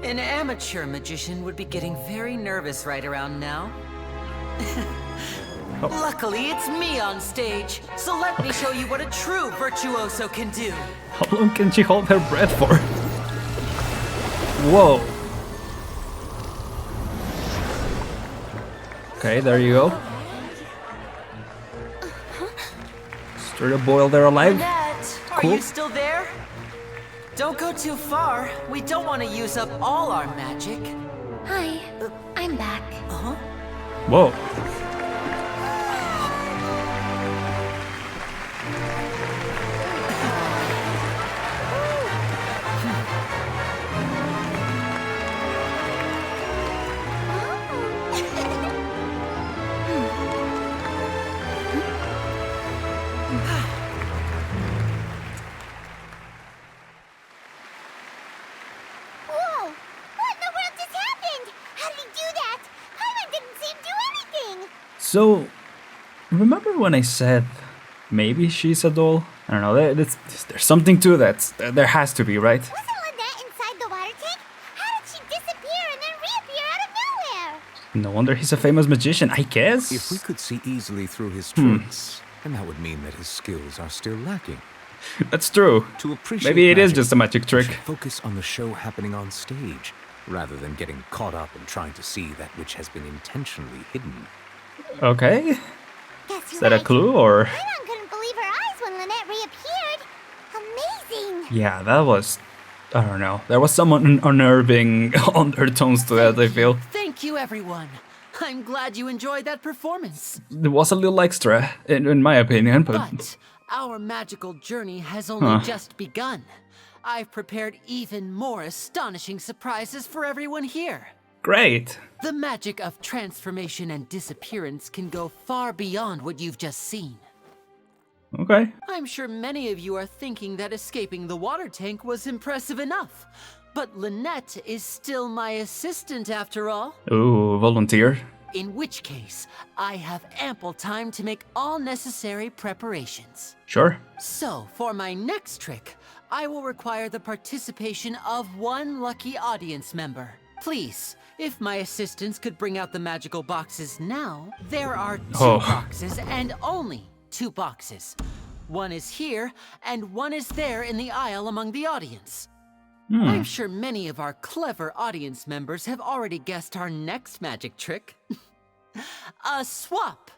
An amateur magician would be getting very nervous right around now. Luckily, it's me on stage, so let me show you what a true virtuoso can do. How long can she hold her breath for? Whoa. Okay, there you go. Straight up boiled there alive. Lynette, are Cool. you still there? Don't go too far. We don't want to use up all our magic. Hi, I'm back. Uh-huh. Whoa. Whoa! What in the world just happened? How did he do that? Paimon didn't see him do anything. So, remember when I said maybe she's a doll? I don't know, there's something to that. There has to be, right? Wasn't Lynette inside the water tank? How did she disappear and then reappear out of nowhere? No wonder he's a famous magician, I guess. If we could see easily through his tricks, then that would mean that his skills are still lacking. That's true. To appreciate Maybe it is magic, just a magic we trick. should focus on the show happening on stage, rather than getting caught up in trying to see that which has been intentionally hidden. Okay. That's Is that a right. clue or? Paimon couldn't believe her eyes when Lynette reappeared. Amazing. Yeah, that was. I don't know. There was some unnerving undertones to that, I feel. Thank you, everyone. I'm glad you enjoyed that performance. There was a little extra, in my opinion, but. But our magical journey has only just begun. I've prepared even more astonishing surprises for everyone here. Great. The magic of transformation and disappearance can go far beyond what you've just seen. Okay. I'm sure many of you are thinking that escaping the water tank was impressive enough. But Lynette is still my assistant after all. Ooh, volunteer. In which case, I have ample time to make all necessary preparations. Sure. So, for my next trick, I will require the participation of one lucky audience member. Please, if my assistants could bring out the magical boxes now. There are two boxes and only 2 boxes. One is here, and one is there in the aisle among the audience. I'm sure many of our clever audience members have already guessed our next magic trick. A swap!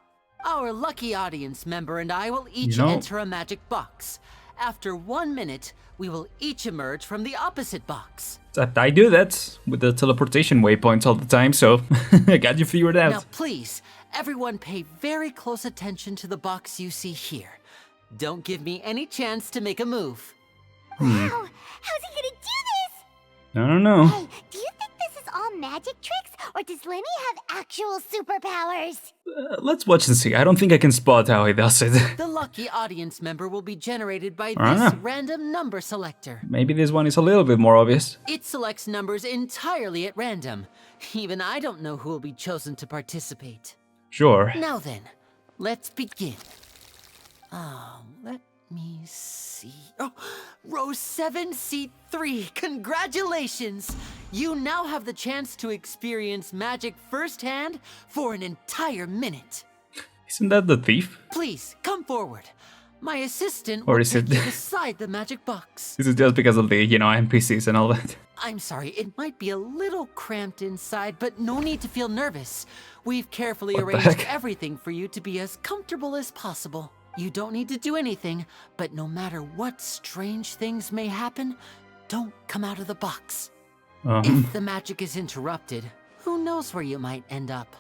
Our lucky audience member and I will each enter a magic box. After 1 minute, we will each emerge from the opposite box. I do that with the teleportation waypoints all the time, so I got you figured out. Now please, everyone pay very close attention to the box you see here. Don't give me any chance to make a move. Wow, how's he gonna do this? I don't know. Hey, do you think this is all magic tricks, or does Lyney have actual superpowers? Let's watch and see. I don't think I can spot how he does it. The lucky audience member will be generated by this random number selector. Maybe this one is a little bit more obvious. It selects numbers entirely at random. Even I don't know who will be chosen to participate. Sure. Now then, let's begin. Let me see. Oh, row 7, seat 3. Congratulations! You now have the chance to experience magic firsthand for an entire minute. Isn't that the thief? Please, come forward. My assistant Or will is take it- you beside the magic box. This is just because of the, NPCs and all that. I'm sorry, it might be a little cramped inside, but no need to feel nervous. We've carefully What the arranged heck? everything for you to be as comfortable as possible. You don't need to do anything, but no matter what strange things may happen, don't come out of the box. If the magic is interrupted, who knows where you might end up?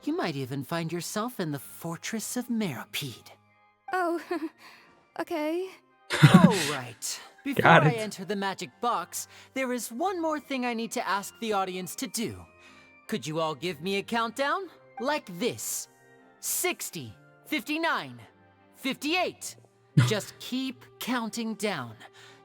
You might even find yourself in the Fortress of Meropide. Oh, okay. All right. Before Got I it. enter the magic box, there is one more thing I need to ask the audience to do. Could you all give me a countdown? Like this. 60, 59, 58. Just keep counting down.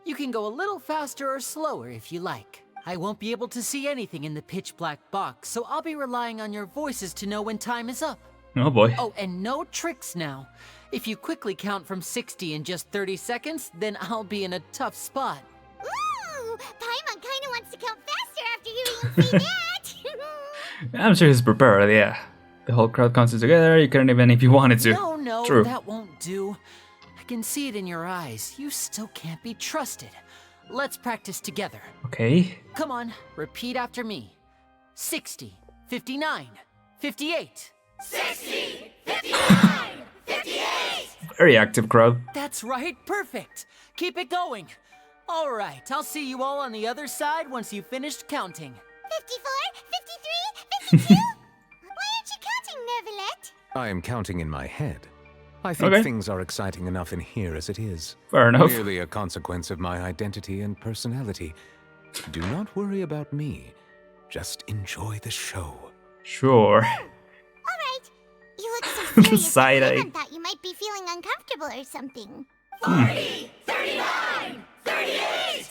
You can go a little faster or slower if you like. I won't be able to see anything in the pitch black box, so I'll be relying on your voices to know when time is up. Oh boy. Oh, and no tricks now. If you quickly count from 60 in just 30 seconds, then I'll be in a tough spot. Ooh, Paimon kinda wants to count faster after hearing you say that. I'm sure he's prepared, yeah. The whole crowd counts together, you couldn't even if you wanted to. No, True. that won't do. I can see it in your eyes. You still can't be trusted. Let's practice together. Okay. Come on, repeat after me. 60, 59, 58. 60, 59, 58! Very active crowd. That's right, perfect. Keep it going. All right, I'll see you all on the other side once you've finished counting. 54, 53, 52? Why aren't you counting, Nervalette? I am counting in my head. I think Okay. things are exciting enough in here as it is. Fair enough. Merely a consequence of my identity and personality. Do not worry about me. Just enjoy the show. Sure. Alright. You look so serious. Side eye. I thought you might be feeling uncomfortable or something. 40, 39, 38!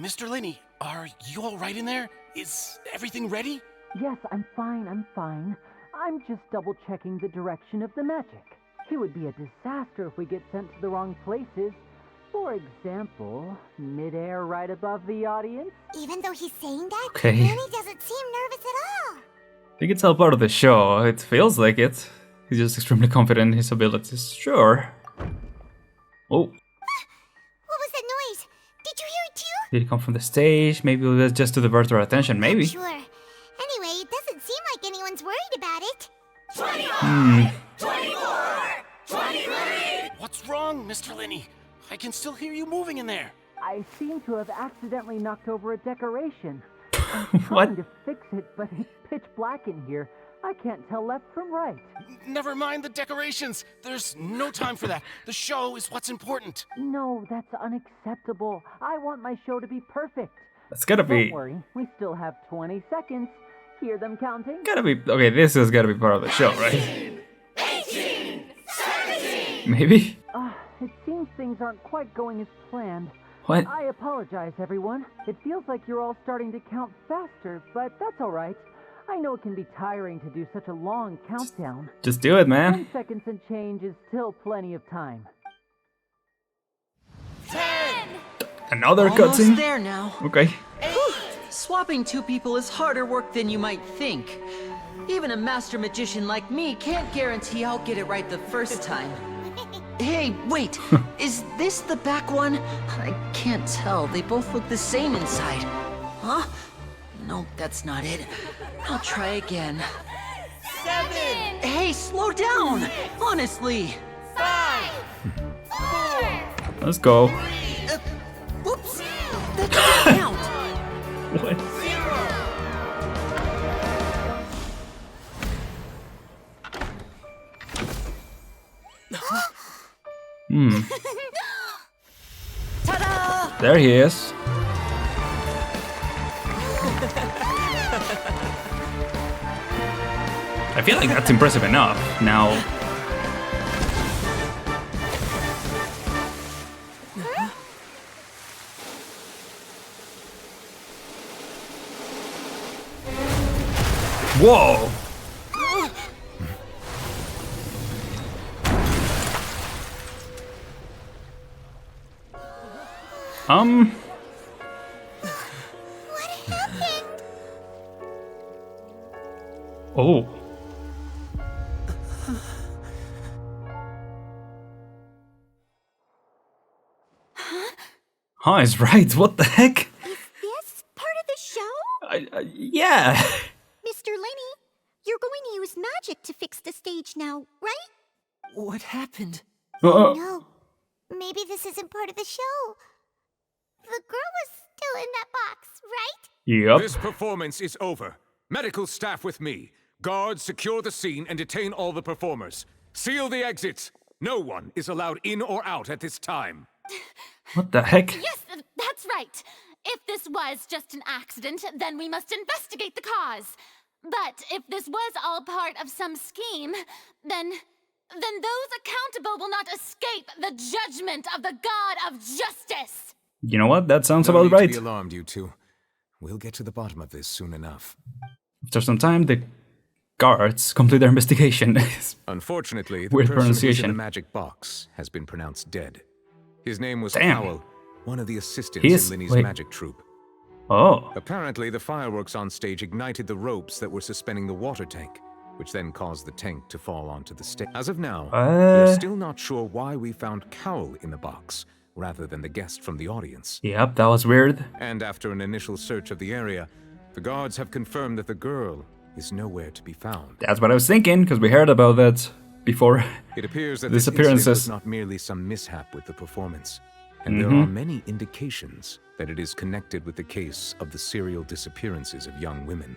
Mr. Lyney, are you all right in there? Is everything ready? Yes, I'm fine. I'm just double-checking the direction of the magic. It would be a disaster if we get sent to the wrong places. For example, midair right above the audience. Even though he's saying that, Okay. Lyney doesn't seem nervous at all. I think it's all part of the show. It feels like it. He's just extremely confident in his abilities. Sure. Oh, What was that noise? Did you hear it too? did it come from the stage? Maybe it was just to divert our attention. Maybe. Sure. Anyway, it doesn't seem like anyone's worried about it. 25, 24, 23! What's wrong, Mr. Lyney? I can still hear you moving in there. I seem to have accidentally knocked over a decoration. What? Trying to fix it, but it's pitch black in here. I can't tell left from right. Never mind the decorations. There's no time for that. The show is what's important. No, that's unacceptable. I want my show to be perfect. That's gotta be. Don't worry, we still have 20 seconds. Hear them counting? Gotta be. Okay, this has gotta be part of the show, right? 18, 17. Maybe? It seems things aren't quite going as planned. What? I apologize, everyone. It feels like you're all starting to count faster, but that's alright. I know it can be tiring to do such a long countdown. Just do it, man. 10 seconds and change is still plenty of time. 10. Another Almost cutscene? there now. Okay. Swapping two people is harder work than you might think. Even a master magician like me can't guarantee I'll get it right the first time. Hey, wait, is this the back one? I can't tell, they both look the same inside. Huh? No, that's not it. I'll try again. 7. Hey, slow down! Honestly! 5. 4. Let's go. Whoops! That doesn't count! What? 0. Ta-da! There he is. I feel like that's impressive enough. Now. Whoa! What happened? Oh. Huh, is right. What the heck? Is this part of the show? Yeah. Mr. Lyney, you're going to use magic to fix the stage now, right? What happened? No. Maybe this isn't part of the show. The girl was still in that box, right? Yep. This performance is over. Medical staff with me. Guards, secure the scene and detain all the performers. Seal the exits. No one is allowed in or out at this time. What the heck? Yes, that's right. If this was just an accident, then we must investigate the cause. But if this was all part of some scheme, then those accountable will not escape the judgment of the God of Justice. You know what? That sounds No about need right. to be alarmed, you two. We'll get to the bottom of this soon enough. After some time, the guards complete their investigation. Unfortunately, the Weird person who was in pronunciation. the magic box has been pronounced dead. His name was Damn. Powell, one of the assistants He is- in Lyney's wait. magic troupe. Oh. Apparently, the fireworks on stage ignited the ropes that were suspending the water tank, which then caused the tank to fall onto the stage. As of now, we're still not sure why we found Cowell in the box, rather than the guest from the audience. Yep, that was weird. And after an initial search of the area, the guards have confirmed that the girl is nowhere to be found. That's what I was thinking, because we heard about that before. It appears that this incident Disappearances. was not merely some mishap with the performance, and there are many indications that it is connected with the case of the serial disappearances of young women.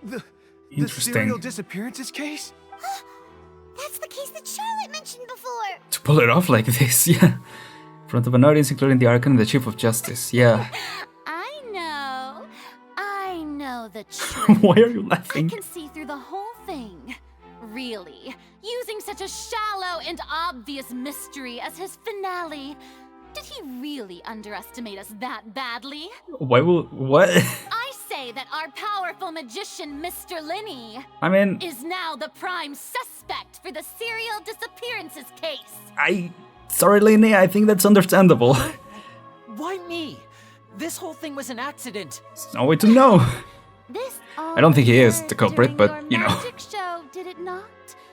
The Interesting. serial disappearances case? That's the case that Charlotte mentioned before. To pull it off like this, yeah. In front of an audience, including the Archon and the Chief of Justice, yeah. I know the truth. Why are you laughing? I can see through the whole thing. Really, using such a shallow and obvious mystery as his finale. Did he really underestimate us that badly? Why will... what? I say that our powerful magician, Mr. Lyney, I mean... is now the prime suspect for the serial disappearances case. Sorry, Lyney, I think that's understandable. Why me? This whole thing was an accident. There's no way to know. This I don't think he is the culprit, but, you know. magic show, did it not?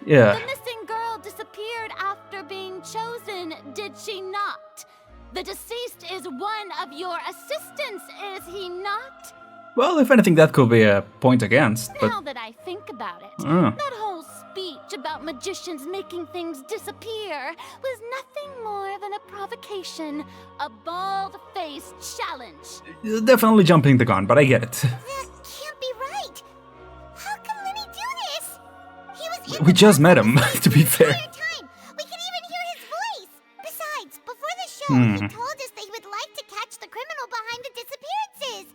Yeah. The missing girl disappeared after being chosen, did she not? The deceased is one of your assistants, is he not? Well, if anything, that could be a point against, but... Now that I think about it, Oh. that whole speech about magicians making things disappear was nothing more than a provocation, a bald-faced challenge. Definitely jumping the gun, but I get it. That can't be right. How could We just met him, to be fair. We can even hear his voice. Besides, before the show, he told us that he would like to catch the criminal behind the disappearances.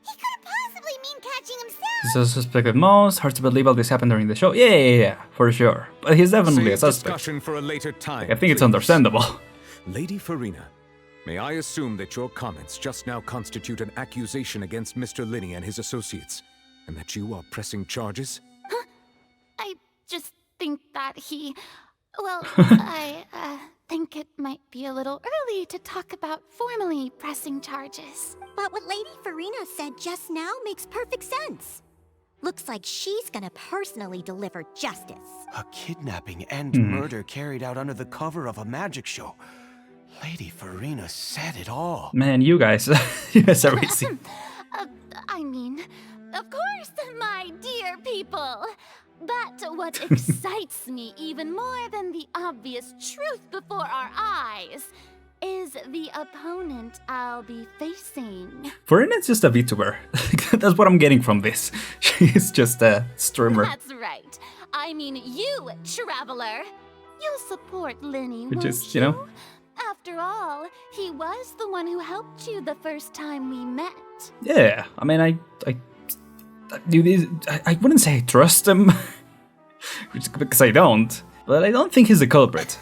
He couldn't possibly mean catching himself. He's a suspect at most. Hard to believe all this happened during the show. Yeah, for sure. But he's definitely a suspect. Discussion for a later time, I think it's understandable. Lady Farina, may I assume that your comments just now constitute an accusation against Mr. Lyney and his associates, and that you are pressing charges? I just think that he... Well, I think it might be a little early to talk about formally pressing charges. But what Lady Farina said just now makes perfect sense. Looks like she's gonna personally deliver justice. A kidnapping and murder carried out under the cover of a magic show. Lady Farina said it all. Man, you guys, you guys are easy. I mean, of course, my dear people. But what excites me even more than the obvious truth before our eyes is the opponent I'll be facing. Farina's just a VTuber. That's what I'm getting from this. She's just a streamer. That's right. I mean you, traveler. You'll support Lyney, won't Just, you know. After all, he was the one who helped you the first time we met. Yeah, I mean, I wouldn't say I trust him, because I don't, but I don't think he's the culprit.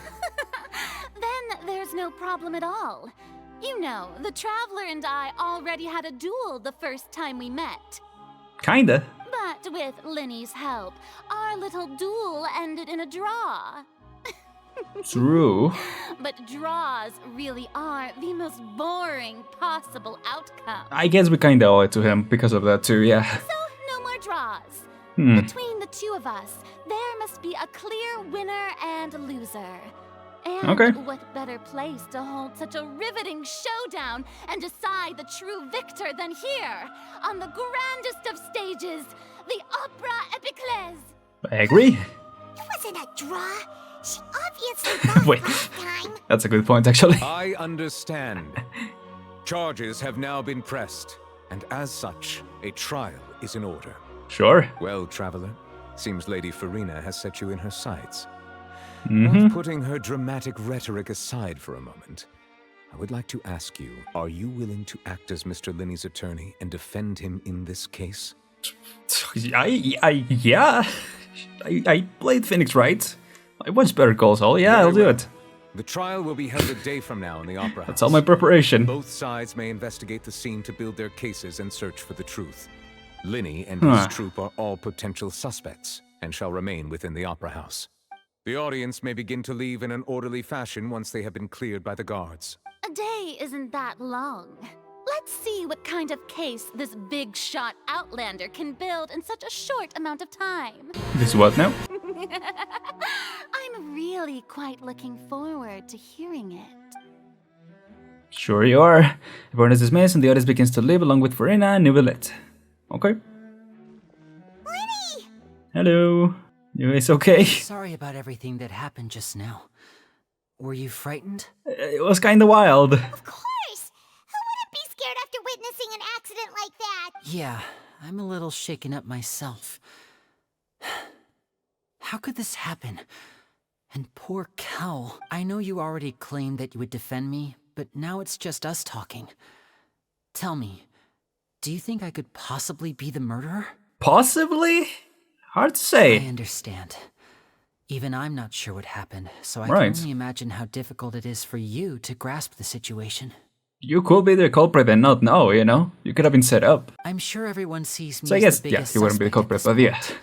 Then there's no problem at all. You know, the Traveler and I already had a duel the first time we met. Kinda. But with Lyney's help, our little duel ended in a draw. True. But draws really are the most boring possible outcome. I guess we kinda owe it to him because of that too, yeah. So, no more draws. Between the two of us, there must be a clear winner and loser. And what better place to hold such a riveting showdown and decide the true victor than here, on the grandest of stages, the Opera Epiclese. I agree. It wasn't a draw. She obviously lost Wait, last time. that's a good point, actually. I understand. Charges have now been pressed, and as such, a trial is in order. Sure. Well, traveler, seems Lady Farina has set you in her sights. But putting her dramatic rhetoric aside for a moment, I would like to ask you, are you willing to act as Mr. Lyney's attorney and defend him in this case? Yeah. I played Phoenix right. I watched Better Call Saul. Yeah, I'll do it. The trial will be held a day from now in the Opera House. That's all my preparation. Both sides may investigate the scene to build their cases and search for the truth. Lyney and his troop are all potential suspects and shall remain within the Opera House. The audience may begin to leave in an orderly fashion once they have been cleared by the guards. A day isn't that long. Let's see what kind of case this big shot outlander can build in such a short amount of time. This is what now? I'm really quite looking forward to hearing it. Sure you are. Everyone is dismissed and the audience begins to leave along with Farina and Lynette. Okay. Lyney! Hello. You guys okay? Sorry about everything that happened just now. Were you frightened? It was kinda wild. Of course! Who wouldn't be scared after witnessing an accident like that? Yeah, I'm a little shaken up myself. How could this happen? And poor Cal. I know you already claimed that you would defend me, but now it's just us talking. Tell me, do you think I could possibly be the murderer? Possibly? Hard to say. I understand. Even I'm not sure what happened, so I Right. can only imagine how difficult it is for you to grasp the situation. You could be the culprit and not know, you know? You could have been set up. I'm sure everyone sees me So I as guess, the yeah, biggest he wouldn't be the suspect at culprit, this but yeah. point.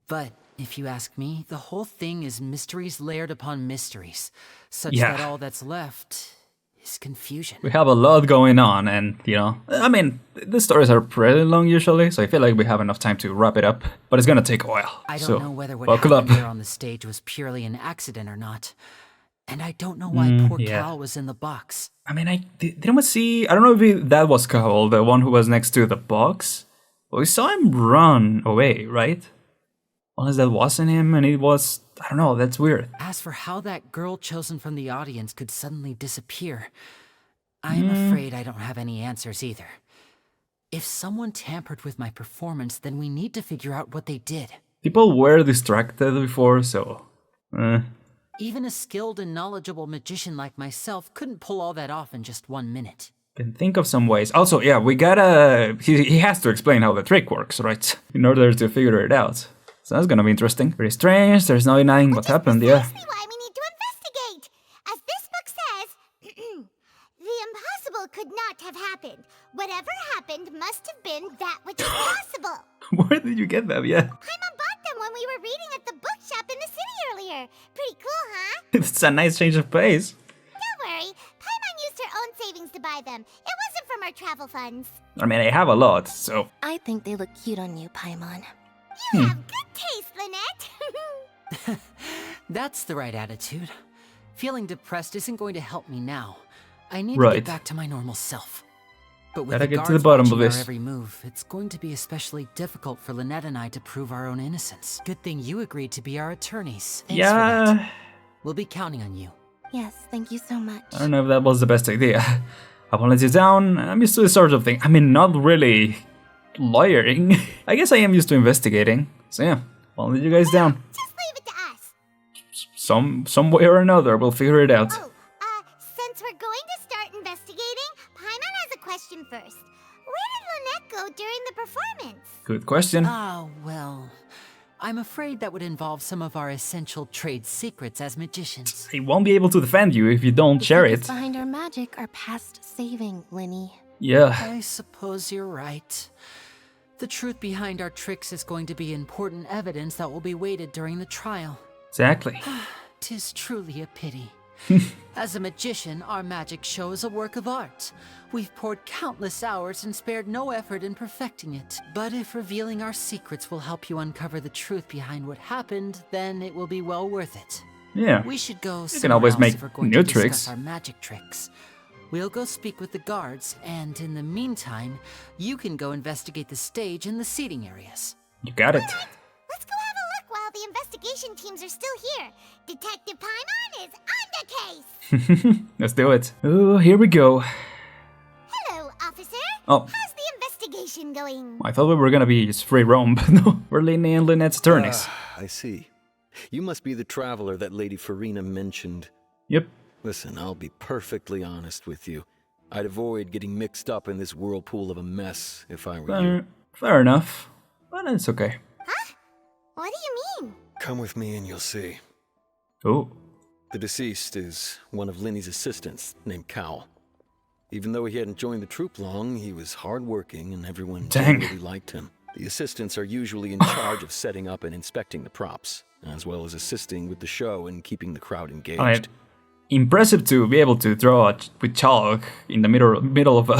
But if you ask me, the whole thing is mysteries layered upon mysteries, such Yeah. that all that's left is confusion. We have a lot going on and, you know, I mean, the stories are pretty long usually, so I feel like we have enough time to wrap it up, but it's gonna take a while. I don't so, know whether what buckle happened up. here on the stage was purely an accident or not. And I don't know why poor yeah. Cal was in the box. I mean, didn't we see, I don't know if that was Cowell, the one who was next to the box, but we saw him run away, right? Unless that wasn't him and it was, I don't know, that's weird. As for how that girl chosen from the audience could suddenly disappear, I'm afraid I don't have any answers either. If someone tampered with my performance, then we need to figure out what they did. People were distracted before, so... Even a skilled and knowledgeable magician like myself couldn't pull all that off in just 1 minute. Can think of some ways. Also, yeah, we gotta... He has to explain how the trick works, right? In order to figure it out. So that's gonna be interesting. Pretty strange, there's no denying what happened, yeah. Why we need to investigate. As this book says, the impossible could not have happened. Whatever happened must have been that which is possible. Where did you get that, yeah? Paimon bought them when we were reading at the bookshop in the city earlier. Pretty cool, huh? It's a nice change of pace. Don't worry, Paimon used her own savings to buy them. It wasn't from our travel funds. I mean, I have a lot, so... I think they look cute on you, Paimon. You have good taste, Lynette. That's the right attitude. Feeling depressed isn't going to help me now. I need to Right. get back to my normal self. But with Gotta the get to guards the bottom of watching this. our every move, it's going to be especially difficult for Lynette and I to prove our own innocence. Good thing you agreed to be our attorneys. Thanks for that. Yeah... We'll be counting on you. Yes, thank you so much. I don't know if that was the best idea. I won't let you down, I'm used to this sort of thing. I mean, not really... lawyering. I guess I am used to investigating. So yeah, won't let you guys down. Just leave it to us. Some way or another, we'll figure it out. Oh, since we're going to start investigating, Paimon has a question first. Where did Lynette go during the performance? Good question. Oh, well... I'm afraid that would involve some of our essential trade secrets as magicians. I won't be able to defend you if you don't share it. Behind our magic are past saving, Lyney. Yeah. I suppose you're right. The truth behind our tricks is going to be important evidence that will be weighted during the trial. Exactly. 'Tis truly a pity. As a magician, our magic show is a work of art. We've poured countless hours and spared no effort in perfecting it. But if revealing our secrets will help you uncover the truth behind what happened, then it will be well worth it. Yeah. We should go You can somewhere always else make if we're going new to discuss tricks. our magic tricks. We'll go speak with the guards, and in the meantime, you can go investigate the stage and the seating areas. You got it. Let's go have a look while the investigation teams are still here. Detective Paimon is on the case. Let's do it. Oh, here we go. Hello, officer. Oh. How's the investigation going? I thought we were gonna be just free roam, but no. We're Lyney and Lynette's attorneys. I see. You must be the traveler that Lady Farina mentioned. Yep. Listen, I'll be perfectly honest with you. I'd avoid getting mixed up in this whirlpool of a mess if I were you. Fair enough. But it's okay. Huh? What do you mean? Come with me and you'll see. Oh. The deceased is one of Lyney's assistants named Cal. Even though he hadn't joined the troupe long, he was hardworking and everyone generally liked him. The assistants are usually in charge of setting up and inspecting the props, as well as assisting with the show and keeping the crowd engaged. Alright. Impressive to be able to draw with chalk in the middle of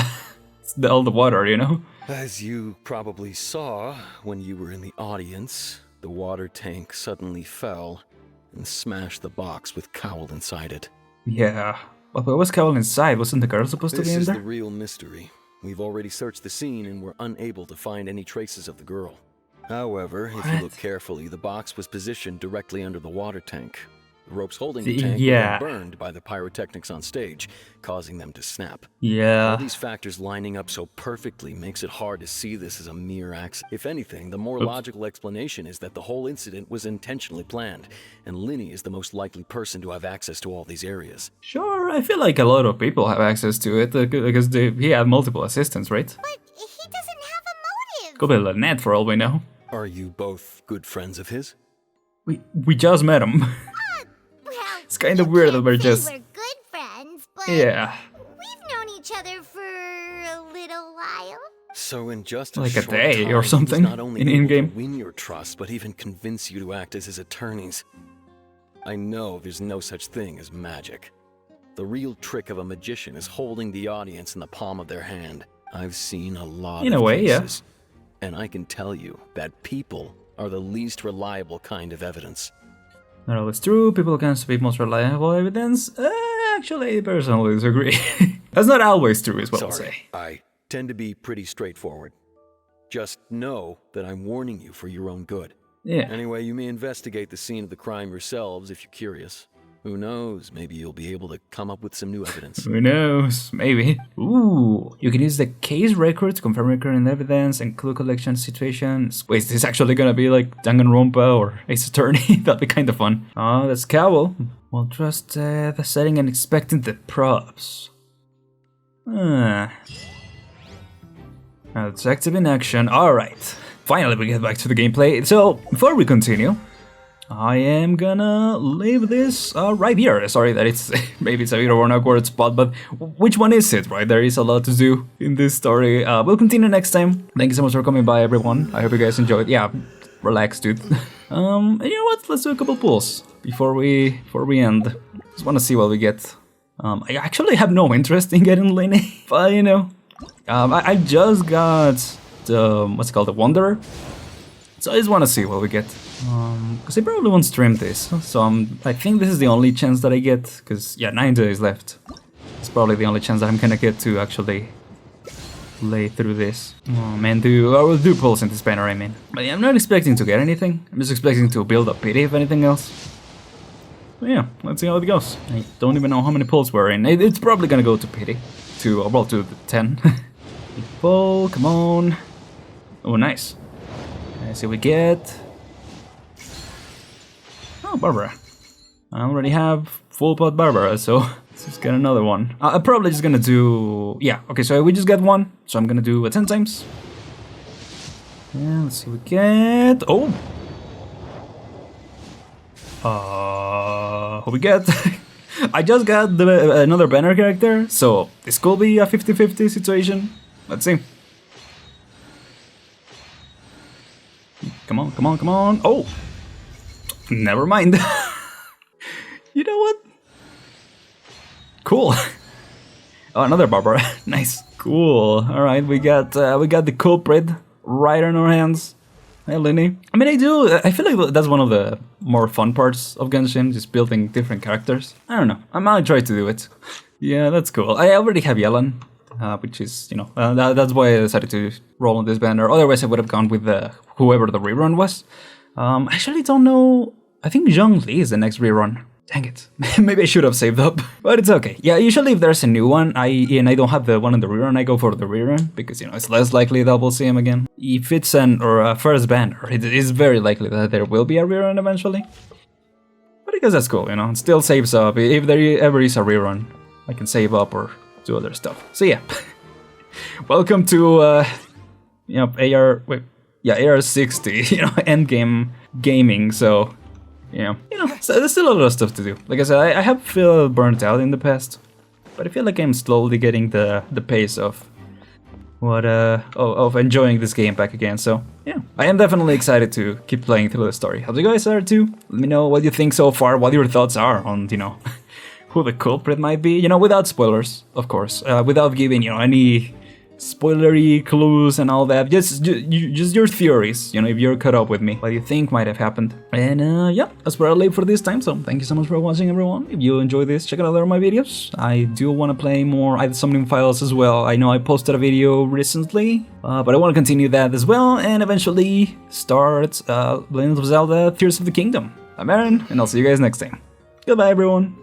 all the water, you know? As you probably saw when you were in the audience, the water tank suddenly fell and smashed the box with Cowl inside it. Yeah. But what was Cowl inside? Wasn't the girl supposed to be in This is there? the real mystery. We've already searched the scene and were unable to find any traces of the girl. However, if you look carefully, the box was positioned directly under the water tank. The ropes holding the tank were then burned by the pyrotechnics on stage, causing them to snap. Yeah. All these factors lining up so perfectly makes it hard to see this as a mere accident. If anything, the more logical explanation is that the whole incident was intentionally planned, and Lyney is the most likely person to have access to all these areas. Sure, I feel like a lot of people have access to it, because he had multiple assistants, right? But he doesn't have a motive. Could be Lynette for all we know. Are you both good friends of his? We just met him. It's kind of weird that we're just... We're good friends, but yeah. we've known each other for a little while. So in just Like a short day time, or he's something not only in able in-game. to win your trust, but even convince you to act as his attorneys. I know there's no such thing as magic. The real trick of a magician is holding the audience in the palm of their hand. I've seen a lot In of a way, cases, and I can tell you that people are the least reliable kind of evidence. Not always true, people can speak most reliable evidence. Actually, I personally disagree. That's not always true, is what I'll say. I tend to be pretty straightforward. Just know that I'm warning you for your own good. Yeah. Anyway, you may investigate the scene of the crime yourselves if you're curious. Who knows? Maybe you'll be able to come up with some new evidence. Who knows? Maybe. Ooh, you can use the case record to confirm recurrent evidence and clue collection situations. Wait, is this actually gonna be like Danganronpa or Ace Attorney? That'd be kind of fun. Oh, that's Cowell. Well, trust the setting and expecting the props. Now it's active in action. Alright. Finally, we get back to the gameplay. So, before we continue, I am gonna leave this right here. Sorry that it's maybe it's a bit of an awkward spot, but which one is it, right? There is a lot to do in this story. We'll continue next time. Thank you so much for coming by, everyone. I hope you guys enjoyed. Yeah, relax, dude. And you know what? Let's do a couple pulls before we end. Just want to see what we get. I actually have no interest in getting Lyney, but you know, I just got the what's it called, the Wanderer. So I just want to see what we get. Because I probably won't stream this, so I think this is the only chance that I get, because yeah, 9 days left. It's probably the only chance that I'm gonna get to actually play through this. Oh man, I will do pulls in this banner, I mean. But yeah, I'm not expecting to get anything, I'm just expecting to build up pity, if anything else. But yeah, let's see how it goes. I don't even know how many pulls we're in. It's probably gonna go to pity, to the 10. Pull, come on. Oh, nice. Let's see what we get. Oh, Barbara. I already have full pot Barbara, so let's just get another one. I'm probably just gonna do... Yeah, okay, so we just got one, so I'm gonna do it 10 times. Yeah, let's see what we get. Oh! What we get? I just got another banner character, so this could be a 50-50 situation. Let's see. Come on, come on, come on. Oh! Never mind. You know what? Cool. Oh, another Barbara. Nice. Cool. All right, we got the culprit right in our hands. Hey, Lyney. I mean, I feel like that's one of the more fun parts of Genshin, just building different characters. I don't know. I might try to do it. Yeah, that's cool. I already have Aren, which is, you know, that's why I decided to roll on this banner. Otherwise, I would have gone with whoever the rerun was. I actually don't know. I think Zhongli is the next rerun. Dang it. Maybe I should have saved up. But it's okay. Yeah, usually if there's a new one, and I don't have the one in the rerun, I go for the rerun. Because, you know, it's less likely that we'll see him again. If it's a first banner, it is very likely that there will be a rerun eventually. But I guess that's cool, you know. It still saves up. If there ever is a rerun, I can save up or do other stuff. So yeah. Welcome to, you know, AR60, you know, endgame gaming, so... Yeah, you know, so there's still a lot of stuff to do. Like I said, I have felt burnt out in the past, but I feel like I'm slowly getting the pace of of enjoying this game back again. So yeah, I am definitely excited to keep playing through the story. Hope you guys are too. Let me know what you think so far, what your thoughts are on, you know, who the culprit might be. You know, without spoilers, of course, without giving, you know, any spoilery clues and all that, just your theories, you know, if you're caught up with me, what you think might have happened. And yeah, that's where I'll leave for this time, so thank you so much for watching, everyone. If you enjoyed this, check out other of my videos. I do want to play more Either Summoning Files as well. I know I posted a video recently, but I want to continue that as well, and eventually start Legend of Zelda Tears of the Kingdom. I'm Aren, and I'll see you guys next time. Goodbye, everyone.